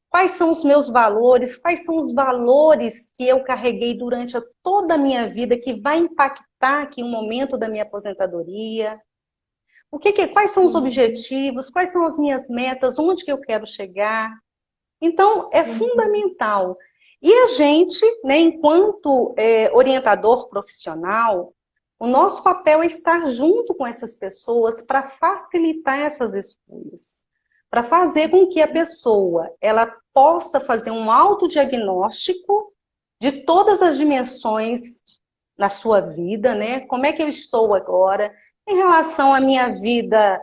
Speaker 2: quais são os meus valores, quais são os valores que eu carreguei durante toda a minha vida que vai impactar aqui um momento da minha aposentadoria. Quais são os objetivos, quais são as minhas metas, onde que eu quero chegar. Então, é fundamental. E a gente, né, enquanto orientador profissional, o nosso papel é estar junto com essas pessoas para facilitar essas escolhas, para fazer com que a pessoa ela possa fazer um autodiagnóstico de todas as dimensões na sua vida, né? Como é que eu estou agora em relação à minha vida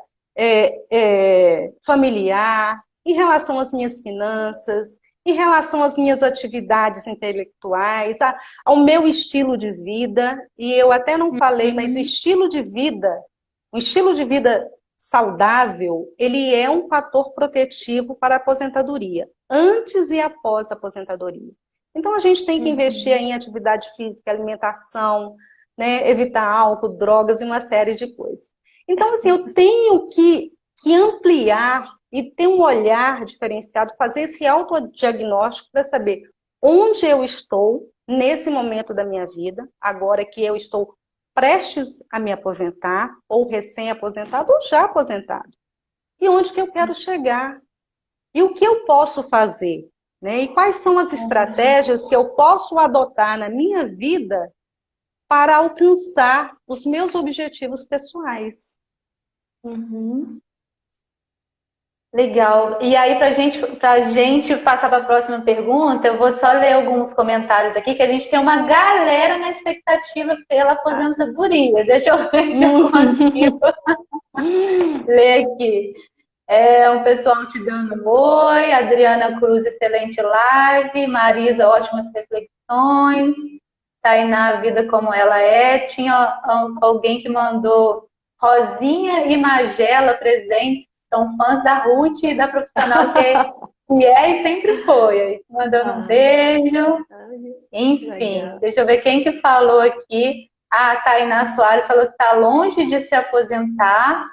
Speaker 2: familiar, em relação às minhas finanças, em relação às minhas atividades intelectuais, ao meu estilo de vida. E eu até não falei, mas o estilo de vida, um estilo de vida saudável, ele é um fator protetivo para a aposentadoria, antes e após a aposentadoria. Então a gente tem que investir em atividade física, alimentação, né, evitar álcool, drogas e uma série de coisas. Então, assim, eu tenho que ampliar e ter um olhar diferenciado, fazer esse autodiagnóstico para saber onde eu estou nesse momento da minha vida, agora que eu estou prestes a me aposentar, ou recém-aposentado, ou já aposentado. E onde que eu quero chegar? E o que eu posso fazer? Né? E quais são as estratégias que eu posso adotar na minha vida para alcançar os meus objetivos pessoais?
Speaker 1: Legal. E aí, pra gente passar para a próxima pergunta, eu vou só ler alguns comentários aqui, que a gente tem uma galera na expectativa pela aposentadoria. Deixa eu ver se eu consigo ler aqui. Um pessoal te dando oi, Adriana Cruz, excelente live, Marisa, ótimas reflexões, Tainá, vida como ela é. Tinha alguém que mandou Rosinha e Magela presentes, são fãs da Ruth e da profissional que é e sempre foi. Aí, mandando um beijo. Enfim, deixa eu ver quem que falou aqui. A Tainá Soares falou que está longe de se aposentar.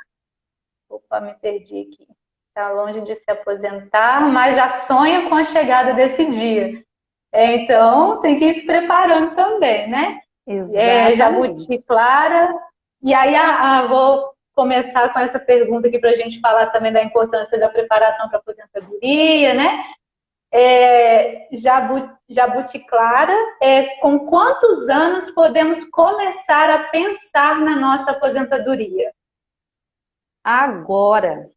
Speaker 1: Opa, me perdi aqui. Está longe de se aposentar, mas já sonha com a chegada desse dia. Então, tem que ir se preparando também, né? Jabuti Clara. E aí, vou começar com essa pergunta aqui para a gente falar também da importância da preparação para a aposentadoria, né? Jabuti Clara, com quantos anos podemos começar a pensar na nossa aposentadoria?
Speaker 2: Agora,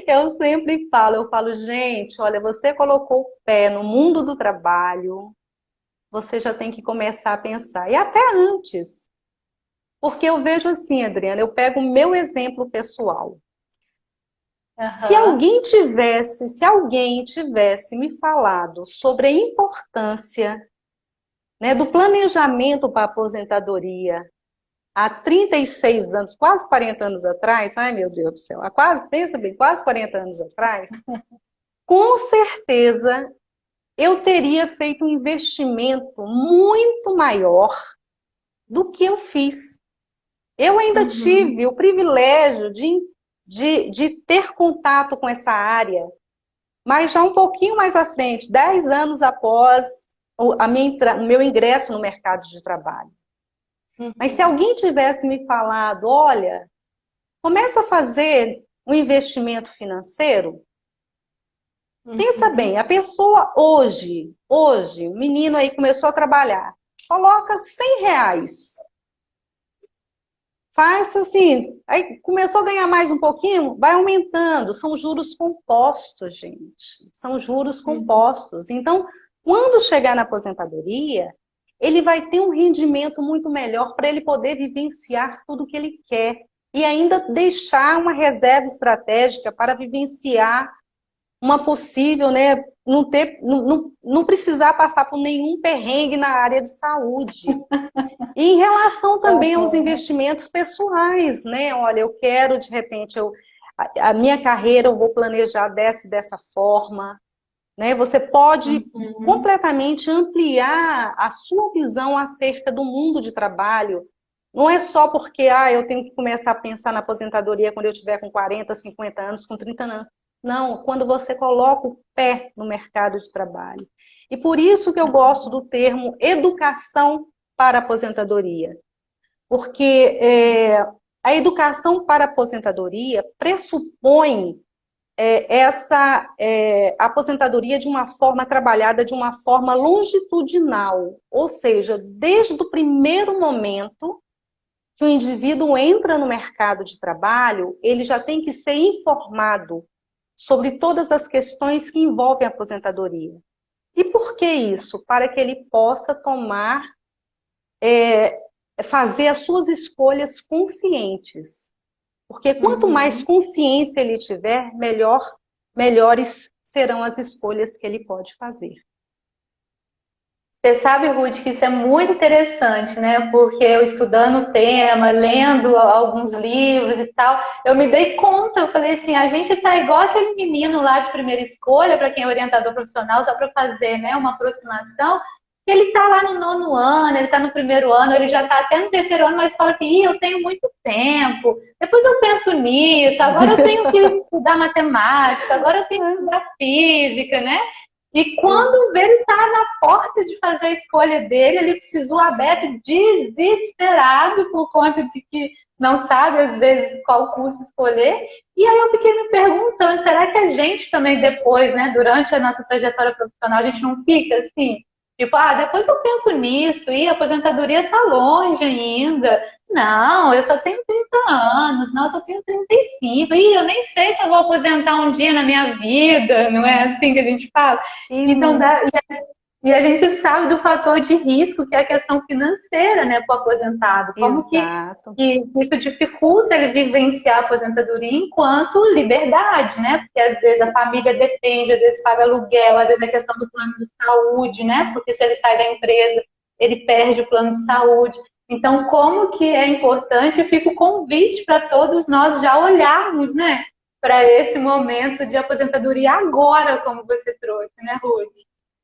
Speaker 2: eu sempre falo, gente, olha, você colocou o pé no mundo do trabalho, você já tem que começar a pensar, e até antes, porque eu vejo assim, Adriana, eu pego o meu exemplo pessoal. Se alguém tivesse me falado sobre a importância, né, do planejamento para a aposentadoria, há 36 anos, quase 40 anos atrás, ai meu Deus do céu, pensa bem, quase 40 anos atrás, com certeza eu teria feito um investimento muito maior do que eu fiz. Eu ainda tive o privilégio de ter contato com essa área, mas já um pouquinho mais à frente, 10 anos após o meu ingresso no mercado de trabalho. Mas se alguém tivesse me falado, olha, começa a fazer um investimento financeiro, pensa bem, a pessoa hoje, o menino aí começou a trabalhar, coloca R$100. Faz assim, aí começou a ganhar mais um pouquinho, vai aumentando, são juros compostos, gente, são juros compostos. Então, quando chegar na aposentadoria, ele vai ter um rendimento muito melhor para ele poder vivenciar tudo o que ele quer e ainda deixar uma reserva estratégica para vivenciar uma possível, né, não precisar passar por nenhum perrengue na área de saúde. E em relação também aos investimentos pessoais, né, olha, eu quero, de repente, a minha carreira eu vou planejar dessa forma, né? Você pode completamente ampliar a sua visão acerca do mundo de trabalho. Não é só porque eu tenho que começar a pensar na aposentadoria quando eu estiver com 40, 50 anos, com 30 anos. Não, quando você coloca o pé no mercado de trabalho. E por isso que eu gosto do termo educação para a aposentadoria. Porque a educação para a aposentadoria pressupõe essa aposentadoria de uma forma trabalhada, de uma forma longitudinal, ou seja, desde o primeiro momento que o indivíduo entra no mercado de trabalho, ele já tem que ser informado sobre todas as questões que envolvem a aposentadoria. E por que isso? Para que ele possa fazer as suas escolhas conscientes. Porque quanto mais consciência ele tiver, melhores serão as escolhas que ele pode fazer.
Speaker 1: Você sabe, Ruth, que isso é muito interessante, né? Porque eu estudando o tema, lendo alguns livros e tal, eu me dei conta, eu falei assim, a gente tá igual aquele menino lá de primeira escolha, para quem é orientador profissional, só para fazer, né, uma aproximação, ele está lá no 9º ano, ele está no 1º ano, ele já está até no 3º ano, mas fala assim, eu tenho muito tempo, depois eu penso nisso, agora eu tenho que estudar matemática, agora eu tenho que estudar física, né? E quando ele está na porta de fazer a escolha dele, ele precisou aberto, desesperado, por conta de que não sabe, às vezes, qual curso escolher. E aí eu fiquei me perguntando, será que a gente também depois, né, durante a nossa trajetória profissional, a gente não fica assim, tipo, depois eu penso nisso, e a aposentadoria está longe ainda. Não, eu só tenho 30 anos, anos. Nossa, eu tenho 35. Ih, eu nem sei se eu vou aposentar um dia na minha vida. Não é assim que a gente fala? Então,
Speaker 2: Isso.
Speaker 1: e a gente sabe do fator de risco, que é a questão financeira, né, para o aposentado. Como
Speaker 2: Exato.
Speaker 1: que isso dificulta ele vivenciar a aposentadoria enquanto liberdade, né? Porque às vezes a família depende, às vezes paga aluguel, às vezes é questão do plano de saúde, né? Porque se ele sai da empresa, ele perde o plano de saúde. Então, como que é importante, fica o convite para todos nós já olharmos, né, para esse momento de aposentadoria agora, como você trouxe, né, Ruth?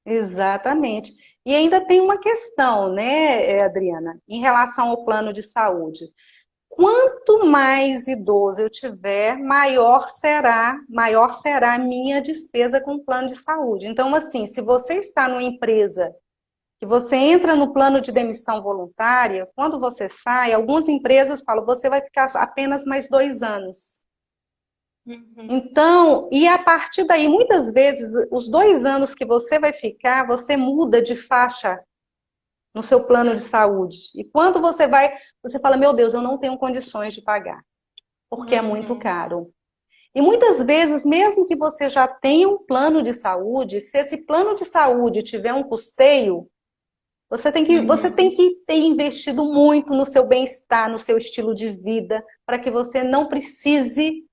Speaker 2: Exatamente. E ainda tem uma questão, né, Adriana, em relação ao plano de saúde. Quanto mais idoso eu tiver, maior será a minha despesa com o plano de saúde. Então, assim, se você está numa empresa que você entra no plano de demissão voluntária, quando você sai, algumas empresas falam, você vai ficar apenas mais 2 anos.
Speaker 1: Uhum.
Speaker 2: Então, e a partir daí, muitas vezes, os 2 anos que você vai ficar, você muda de faixa no seu plano de saúde. E quando você vai, você fala, meu Deus, eu não tenho condições de pagar, porque é muito
Speaker 1: Uhum.
Speaker 2: caro. E muitas vezes, mesmo que você já tenha um plano de saúde, se esse plano de saúde tiver um custeio, você tem
Speaker 1: Uhum.
Speaker 2: que ter investido muito no seu bem-estar, no seu estilo de vida, para que você não precise,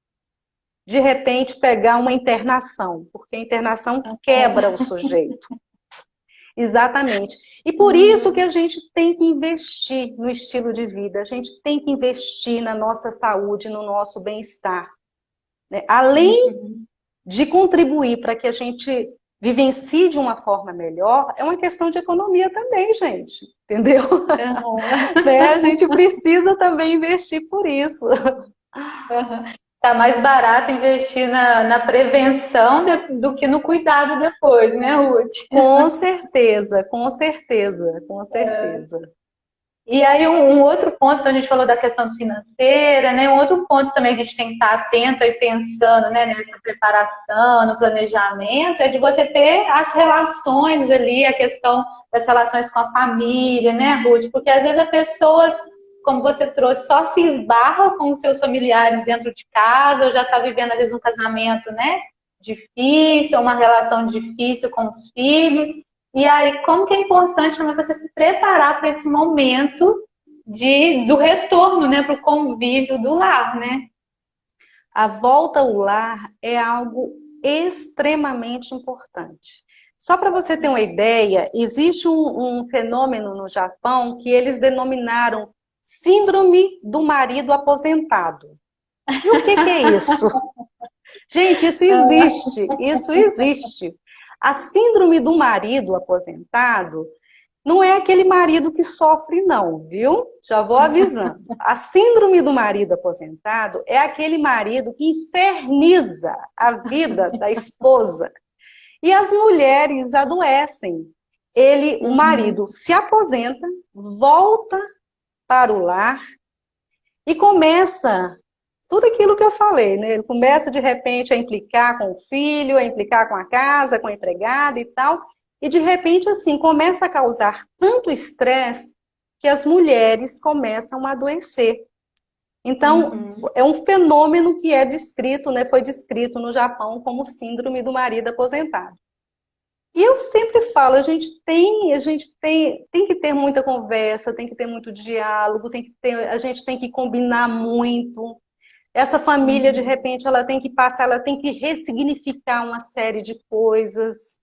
Speaker 2: de repente, pegar uma internação, porque a internação quebra o sujeito. Exatamente. E por isso que a gente tem que investir no estilo de vida, a gente tem que investir na nossa saúde, no nosso bem-estar, né? Além
Speaker 1: Uhum.
Speaker 2: de contribuir para que a gente vivencie de uma forma melhor, é uma questão de economia também, gente. Entendeu?
Speaker 1: Uhum.
Speaker 2: Né? A gente precisa também investir por isso.
Speaker 1: Uhum. Tá mais barato investir na prevenção do que no cuidado depois, né, Ruth?
Speaker 2: Com certeza, com certeza, com certeza.
Speaker 1: E aí um outro ponto, então a gente falou da questão financeira, né? Um outro ponto também que a gente tem que estar atento e pensando, né, nessa preparação, no planejamento, é de você ter as relações ali, a questão das relações com a família, né, Ruth? Porque às vezes as pessoas, como você trouxe, só se esbarram com os seus familiares dentro de casa, ou já está vivendo às vezes um casamento, né, difícil, uma relação difícil com os filhos. E aí, como que é importante também você se preparar para esse momento do retorno, né, para o convívio do lar, né?
Speaker 2: A volta ao lar é algo extremamente importante. Só para você ter uma ideia, existe um fenômeno no Japão que eles denominaram Síndrome do Marido Aposentado. E o que é isso? Gente, isso existe, isso existe. A síndrome do marido aposentado não é aquele marido que sofre, não, viu? Já vou avisando. A síndrome do marido aposentado é aquele marido que inferniza a vida da esposa. E as mulheres adoecem. O marido se aposenta, volta para o lar e começa tudo aquilo que eu falei, né? Ele começa de repente a implicar com o filho, a implicar com a casa, com a empregada e tal, e de repente assim começa a causar tanto estresse que as mulheres começam a adoecer. Então,
Speaker 1: Uhum.
Speaker 2: é um fenômeno que é descrito, né? Foi descrito no Japão como síndrome do marido aposentado. E eu sempre falo, tem que ter muita conversa, tem que ter muito diálogo, a gente tem que combinar muito. Essa família, de
Speaker 1: Uhum.
Speaker 2: repente, ela tem que passar, ela tem que ressignificar uma série de coisas,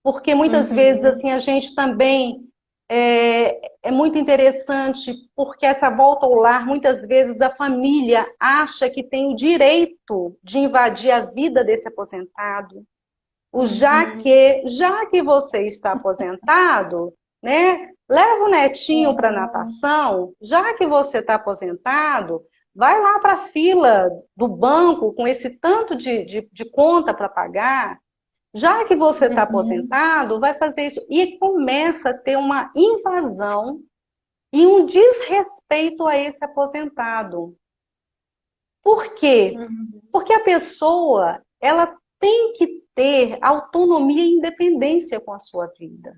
Speaker 2: porque muitas vezes,
Speaker 1: Uhum.
Speaker 2: assim, a gente também é muito interessante, porque essa volta ao lar, muitas vezes a família acha que tem o direito de invadir a vida desse aposentado.
Speaker 1: Uhum.
Speaker 2: Já que você está aposentado, né? Leva o netinho para natação, já que você está aposentado, vai lá para a fila do banco com esse tanto de conta para pagar. Já que você está
Speaker 1: Uhum.
Speaker 2: aposentado, vai fazer isso. E começa a ter uma invasão e um desrespeito a esse aposentado. Por quê?
Speaker 1: Uhum.
Speaker 2: Porque a pessoa, ela tem que ter autonomia e independência com a sua vida.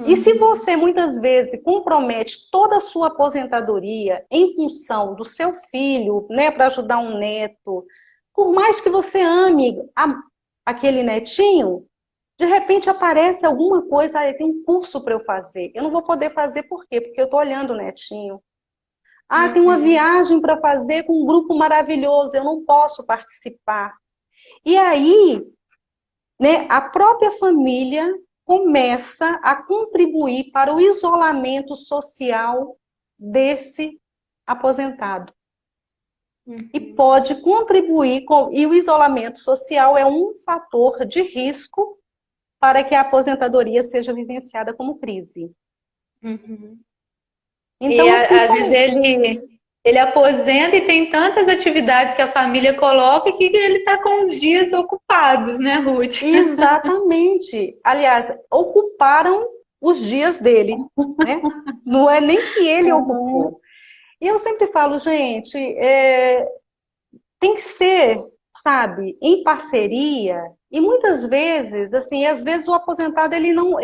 Speaker 2: E se você, muitas vezes, compromete toda a sua aposentadoria em função do seu filho, né, para ajudar um neto, por mais que você ame aquele netinho, de repente aparece alguma coisa, tem um curso para eu fazer. Eu não vou poder fazer por quê? Porque eu estou olhando o netinho. Tem uma viagem para fazer com um grupo maravilhoso, eu não posso participar. E aí, né, a própria família começa a contribuir para o isolamento social desse aposentado. E pode contribuir e o isolamento social é um fator de risco para que a aposentadoria seja vivenciada como crise.
Speaker 1: Então, às vezes ele aposenta e tem tantas atividades que a família coloca que ele está com os dias ocupados, né, Ruth?
Speaker 2: Exatamente. Aliás, ocuparam os dias dele, né? Não é nem que ele ocupou. E eu sempre falo, gente, tem que ser, sabe, em parceria. E muitas vezes, assim, às vezes o aposentado ele não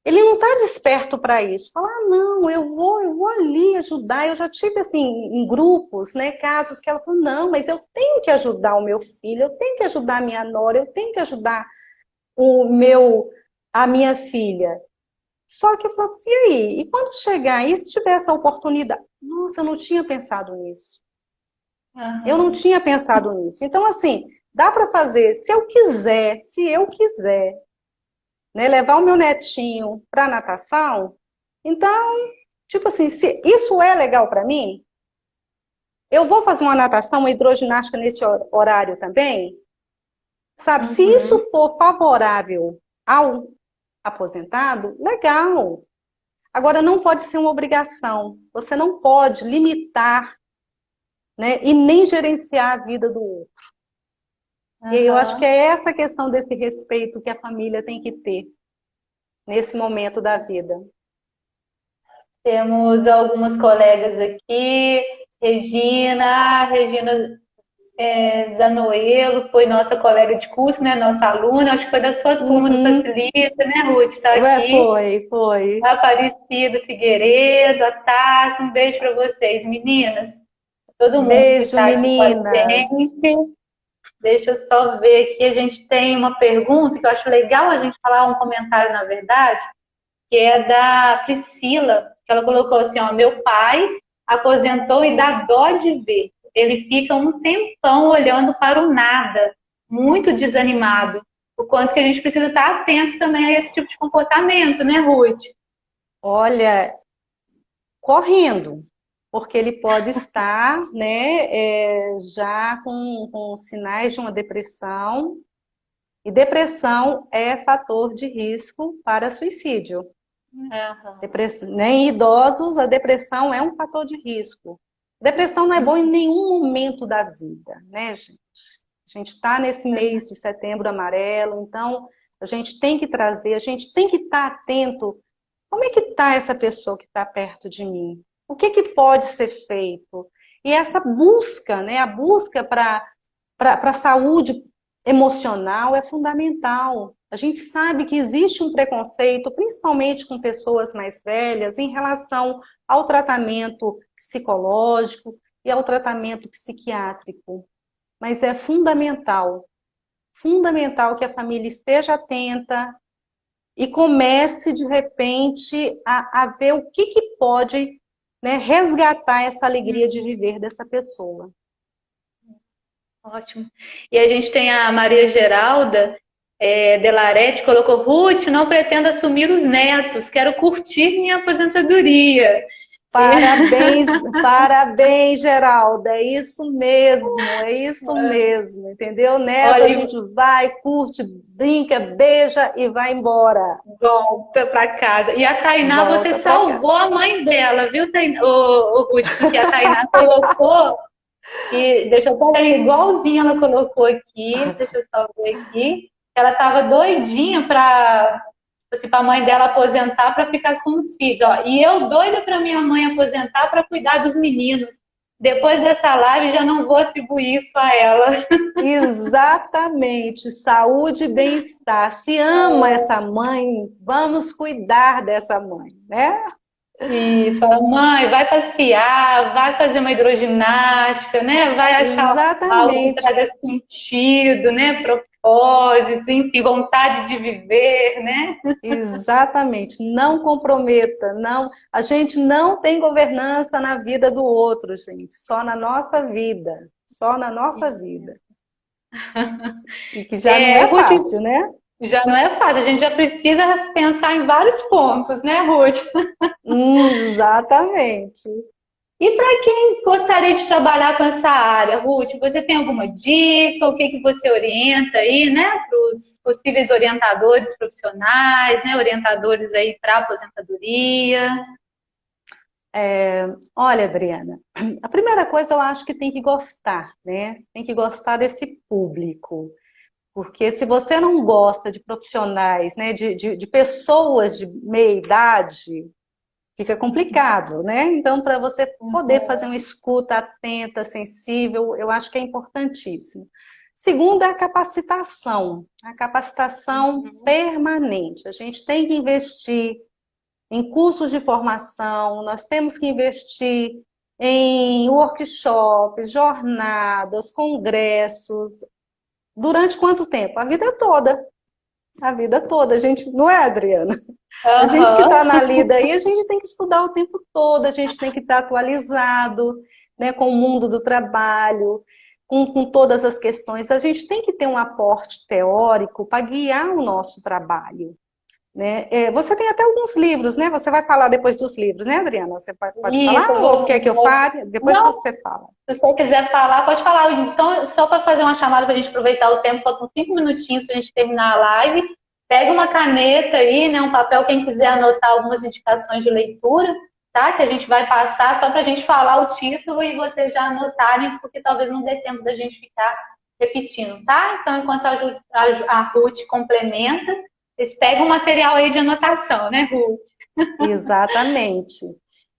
Speaker 2: está desperto para isso. Fala, não, eu vou ali ajudar. Eu já tive, assim, em grupos, né, casos que ela falou, não, mas eu tenho que ajudar o meu filho, eu tenho que ajudar a minha nora, eu tenho que ajudar a minha filha. Só que eu falo assim, e aí? E quando chegar e se tiver essa oportunidade? Nossa, eu não tinha pensado nisso. Eu não tinha pensado nisso. Então, assim, dá para fazer, se eu quiser, né, levar o meu netinho para natação, então, tipo assim, se isso é legal para mim, eu vou fazer uma natação, uma hidroginástica nesse horário também, sabe? Se isso for favorável ao aposentado, legal. Agora, não pode ser uma obrigação. Você não pode limitar, né, e nem gerenciar a vida do outro. E eu acho que é essa questão desse respeito que a família tem que ter nesse momento da vida.
Speaker 1: Temos algumas colegas aqui, Regina Zanoelo, foi nossa colega de curso, né, nossa aluna, acho que foi da sua turma do Facilita, né, Ruth? Está aqui.
Speaker 2: Foi.
Speaker 1: A Aparecida Figueiredo, a Tassi, um beijo para vocês, meninas. Todo mundo
Speaker 2: Beijo,
Speaker 1: que está aqui com a
Speaker 2: meninas.
Speaker 1: gente. Deixa eu só ver aqui, a gente tem uma pergunta que eu acho legal a gente falar, um comentário, na verdade, que é da Priscila, que ela colocou assim, ó, meu pai aposentou e dá dó de ver. Ele fica um tempão olhando para o nada, muito desanimado. O quanto que a gente precisa estar atento também a esse tipo de comportamento, né, Ruth?
Speaker 2: Olha, correndo, porque ele pode estar, né, já com sinais de uma depressão, e depressão é fator de risco para suicídio. Né, em idosos, a depressão é um fator de risco. Depressão não é bom em nenhum momento da vida, né, gente? A gente está nesse mês de setembro amarelo, então a gente tem que trazer, a gente tem que estar atento. Como é que está essa pessoa que está perto de mim? O que pode ser feito? E essa busca, né, a busca para a saúde emocional é fundamental. A gente sabe que existe um preconceito, principalmente com pessoas mais velhas, em relação ao tratamento psicológico e ao tratamento psiquiátrico. Mas é fundamental que a família esteja atenta e comece, de repente, a ver o que pode, né, resgatar essa alegria de viver dessa pessoa.
Speaker 1: Ótimo. E a gente tem a Maria Geralda Delarete, colocou, Ruth, não pretendo assumir os netos, quero curtir minha aposentadoria.
Speaker 2: Parabéns, parabéns, Geralda, é isso mesmo, entendeu? Neto, olha, a gente vai, curte, brinca, beija e vai embora.
Speaker 1: Volta para casa. E a Tainá, você salvou a mãe dela, viu, Ruth? Porque a Tainá colocou, e deixa eu pôr igualzinho ela colocou aqui, deixa eu só ver aqui, ela estava doidinha para a mãe dela aposentar para ficar com os filhos. Ó. E eu doida para minha mãe aposentar para cuidar dos meninos. depois dessa live já não vou atribuir isso a ela.
Speaker 2: Exatamente, saúde e bem-estar. Se ama essa mãe, vamos cuidar dessa mãe, né?
Speaker 1: Isso, fala, mãe, vai passear, vai fazer uma hidroginástica, né? Vai achar algo que
Speaker 2: Exatamente,
Speaker 1: traga sentido, né? Propósito, enfim, vontade de viver, né?
Speaker 2: exatamente. Não comprometa, não. A gente não tem governança na vida do outro, gente, só na nossa vida, só na nossa vida. E que já não é
Speaker 1: Ruth,
Speaker 2: fácil, né?
Speaker 1: já não é fácil, a gente já precisa pensar em vários pontos, né, Ruth?
Speaker 2: Exatamente.
Speaker 1: E para quem gostaria de trabalhar com essa área, Ruth, você tem alguma dica? O que que você orienta aí, né, para os possíveis orientadores profissionais, né, orientadores aí para aposentadoria?
Speaker 2: Olha, Adriana, a primeira coisa eu acho que tem que gostar, né? Tem que gostar desse público. Porque se você não gosta de profissionais, né, de pessoas de meia idade, fica complicado, né? Então, para você poder fazer uma escuta atenta, sensível, eu acho que é importantíssimo. Segundo, é a capacitação permanente. A gente tem que investir em cursos de formação, nós temos que investir em workshops, jornadas, congressos. Durante quanto tempo? A vida toda. A vida toda. A gente, não é, Adriana? A gente que está na
Speaker 1: Aham.
Speaker 2: lida aí, a gente tem que estudar o tempo todo, a gente tem que estar atualizado, né, com o mundo do trabalho, com todas as questões. A gente tem que ter um aporte teórico para guiar o nosso trabalho. Né? Você tem até alguns livros, né? Você vai falar depois dos livros, né, Adriana? Você pode
Speaker 1: Isso,
Speaker 2: falar ou quer que eu fale? Depois
Speaker 1: Não,
Speaker 2: você fala.
Speaker 1: se você quiser falar, pode falar. Então, só para fazer uma chamada para a gente aproveitar o tempo, faltam 5 minutinhos para a gente terminar a live. Pega uma caneta aí, né, um papel, quem quiser anotar algumas indicações de leitura, tá? Que a gente vai passar só para a gente falar o título e vocês já anotarem, porque talvez não dê tempo da gente ficar repetindo, tá? Então, enquanto a Ruth complementa, vocês pegam o material aí de anotação, né, Ruth?
Speaker 2: Exatamente.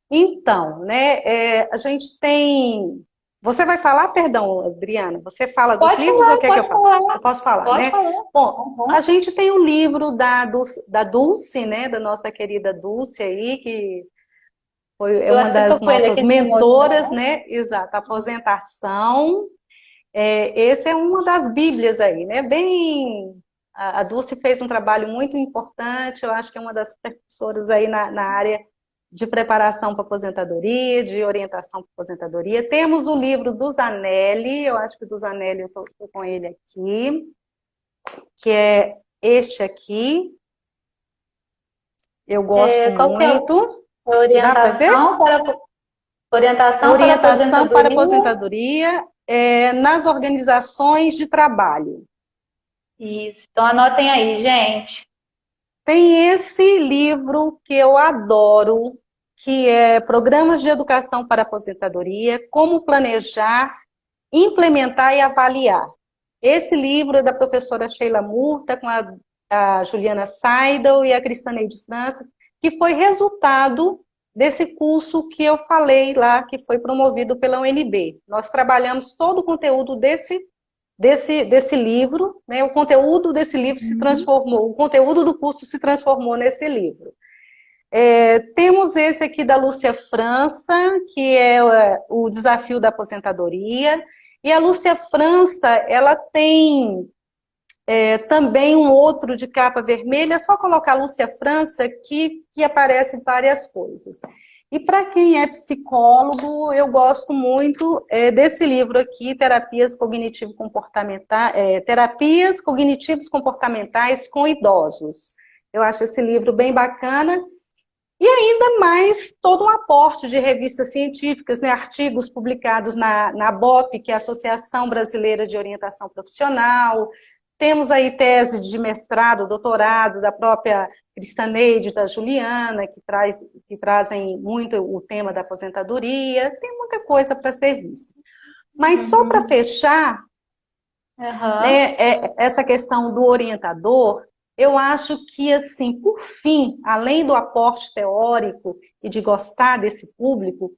Speaker 2: Então, né, a gente tem. Você vai falar, perdão, Adriana, você fala dos
Speaker 1: Pode
Speaker 2: livros ou
Speaker 1: falar,
Speaker 2: quer que eu
Speaker 1: pode
Speaker 2: fale?
Speaker 1: falar,
Speaker 2: Eu posso falar,
Speaker 1: pode
Speaker 2: né?
Speaker 1: falar.
Speaker 2: Bom,
Speaker 1: Uhum.
Speaker 2: a gente tem o livro da Dulce, né, da nossa querida Dulce aí, que é
Speaker 1: Eu
Speaker 2: uma
Speaker 1: até
Speaker 2: das
Speaker 1: tô com ele
Speaker 2: nossas
Speaker 1: aqui para
Speaker 2: mentoras,
Speaker 1: mostrar.
Speaker 2: né? Exato, aposentação. Esse é uma das bíblias aí, né? A Dulce fez um trabalho muito importante, eu acho que é uma das precursoras aí na área de preparação para aposentadoria, de orientação para aposentadoria. Temos o livro do Zanelli, eu acho que do Zanelli eu estou com ele aqui, que é este aqui, eu gosto
Speaker 1: Qual que é a
Speaker 2: muito. Dá para ver?
Speaker 1: orientação para
Speaker 2: Orientação para
Speaker 1: aposentadoria?
Speaker 2: aposentadoria nas organizações de trabalho.
Speaker 1: Isso. Então anotem aí, gente.
Speaker 2: Tem esse livro que eu adoro, que é Programas de Educação para Aposentadoria, Como Planejar, Implementar e Avaliar. Esse livro é da professora Sheila Murta, com a Juliana Seidel e a Cristaneide França, que foi resultado desse curso que eu falei lá, que foi promovido pela UNB. Nós trabalhamos todo o conteúdo desse livro, né? O conteúdo desse livro se transformou, o conteúdo do curso se transformou nesse livro. Temos esse aqui da Lúcia França, que é o desafio da aposentadoria, e a Lúcia França, ela tem também um outro de capa vermelha, é só colocar Lúcia França que aparece várias coisas. E para quem é psicólogo, eu gosto muito desse livro aqui, Terapias Cognitivos Comportamentais com Idosos. Eu acho esse livro bem bacana. E ainda mais todo um aporte de revistas científicas, né, artigos publicados na ABOP, que é a Associação Brasileira de Orientação Profissional. Temos aí tese de mestrado, doutorado da própria Cristaneide, da Juliana, que trazem muito o tema da aposentadoria. Tem muita coisa para ser vista. Mas só para fechar, né, essa questão do orientador, eu acho que, assim, por fim, além do aporte teórico e de gostar desse público,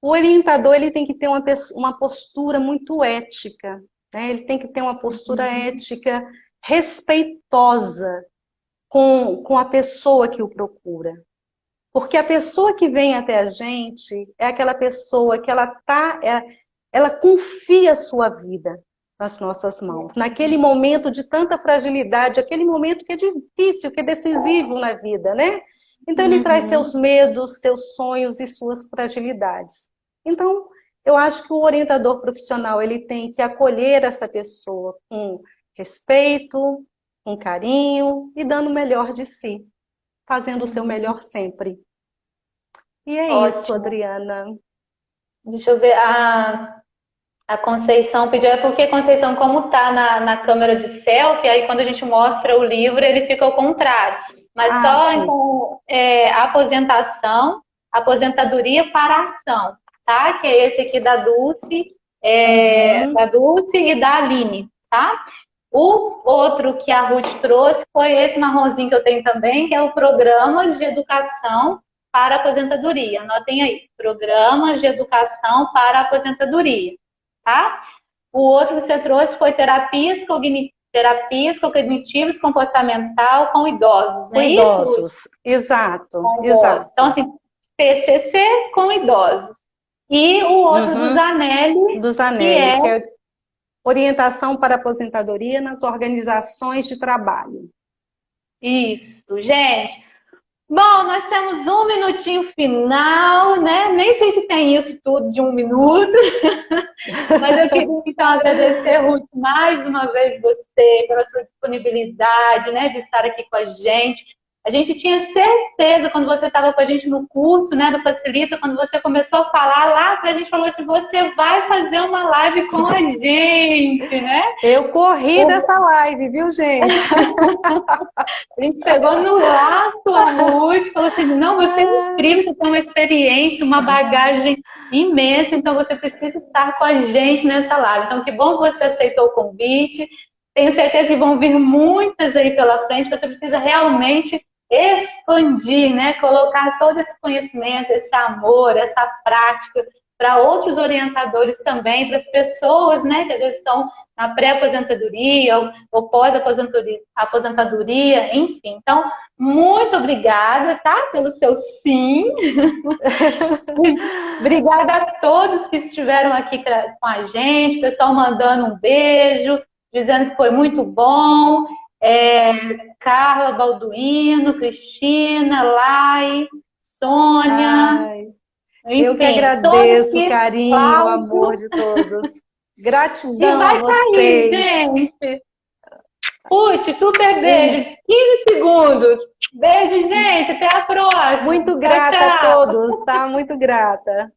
Speaker 2: O orientador ele tem que ter uma postura muito ética, né? Ele tem que ter uma postura ética respeitosa com a pessoa que o procura. Porque a pessoa que vem até a gente é aquela pessoa que ela confia a sua vida nas nossas mãos, naquele momento de tanta fragilidade, aquele momento que é difícil, que é decisivo na vida, né? Então ele traz seus medos, seus sonhos e suas fragilidades. Então, eu acho que o orientador profissional ele tem que acolher essa pessoa com respeito, com carinho e dando o melhor de si, fazendo o seu melhor sempre. E é isso, Adriana.
Speaker 1: Deixa eu ver, a Conceição pediu, é porque, Conceição, como tá na câmera de selfie, aí quando a gente mostra o livro, ele fica ao contrário. Mas então, aposentação, aposentadoria para ação, tá? Que é esse aqui da Dulce, da Dulce e da Aline, tá? O outro que a Ruth trouxe foi esse marronzinho que eu tenho também, que é o Programas de Educação para Aposentadoria. Anotem aí, Programas de Educação para Aposentadoria, tá? O outro que você trouxe foi terapias cognitivas comportamental com idosos, né?
Speaker 2: Com idosos, exato.
Speaker 1: Então, assim, PCC com idosos. E o outro do Zanelli,
Speaker 2: que é orientação para aposentadoria nas organizações de trabalho.
Speaker 1: Isso, gente. Bom, nós temos um minutinho final, né? Nem sei se tem isso tudo de 1 minuto. Mas eu queria, então, agradecer, Ruth, mais uma vez você, pela sua disponibilidade, né? De estar aqui com a gente. A gente tinha certeza, quando você estava com a gente no curso, né, do Facilita, quando você começou a falar lá, a gente falou assim, você vai fazer uma live com a gente, né?
Speaker 2: Eu corri dessa live, viu, gente?
Speaker 1: A gente pegou no laço a Ruth, falou assim, não, você é incrível, você tem uma experiência, uma bagagem imensa, então você precisa estar com a gente nessa live. Então, que bom que você aceitou o convite. Tenho certeza que vão vir muitas aí pela frente, você precisa realmente expandir, né? Colocar todo esse conhecimento, esse amor, essa prática para outros orientadores também, para as pessoas, né, que às vezes estão na pré-aposentadoria ou pós-aposentadoria, enfim. Então, muito obrigada, tá? Pelo seu sim. Obrigada a todos que estiveram aqui com a gente, pessoal mandando um beijo, dizendo que foi muito bom. Carla Balduino, Cristina, Lai, Sônia.
Speaker 2: Enfim, eu que agradeço o carinho, o amor de todos. Gratidão a vocês.
Speaker 1: Gente. Ruth, super beijo. 15 segundos. Beijo, gente. Até a próxima.
Speaker 2: Muito grata a todos, tá? Muito grata.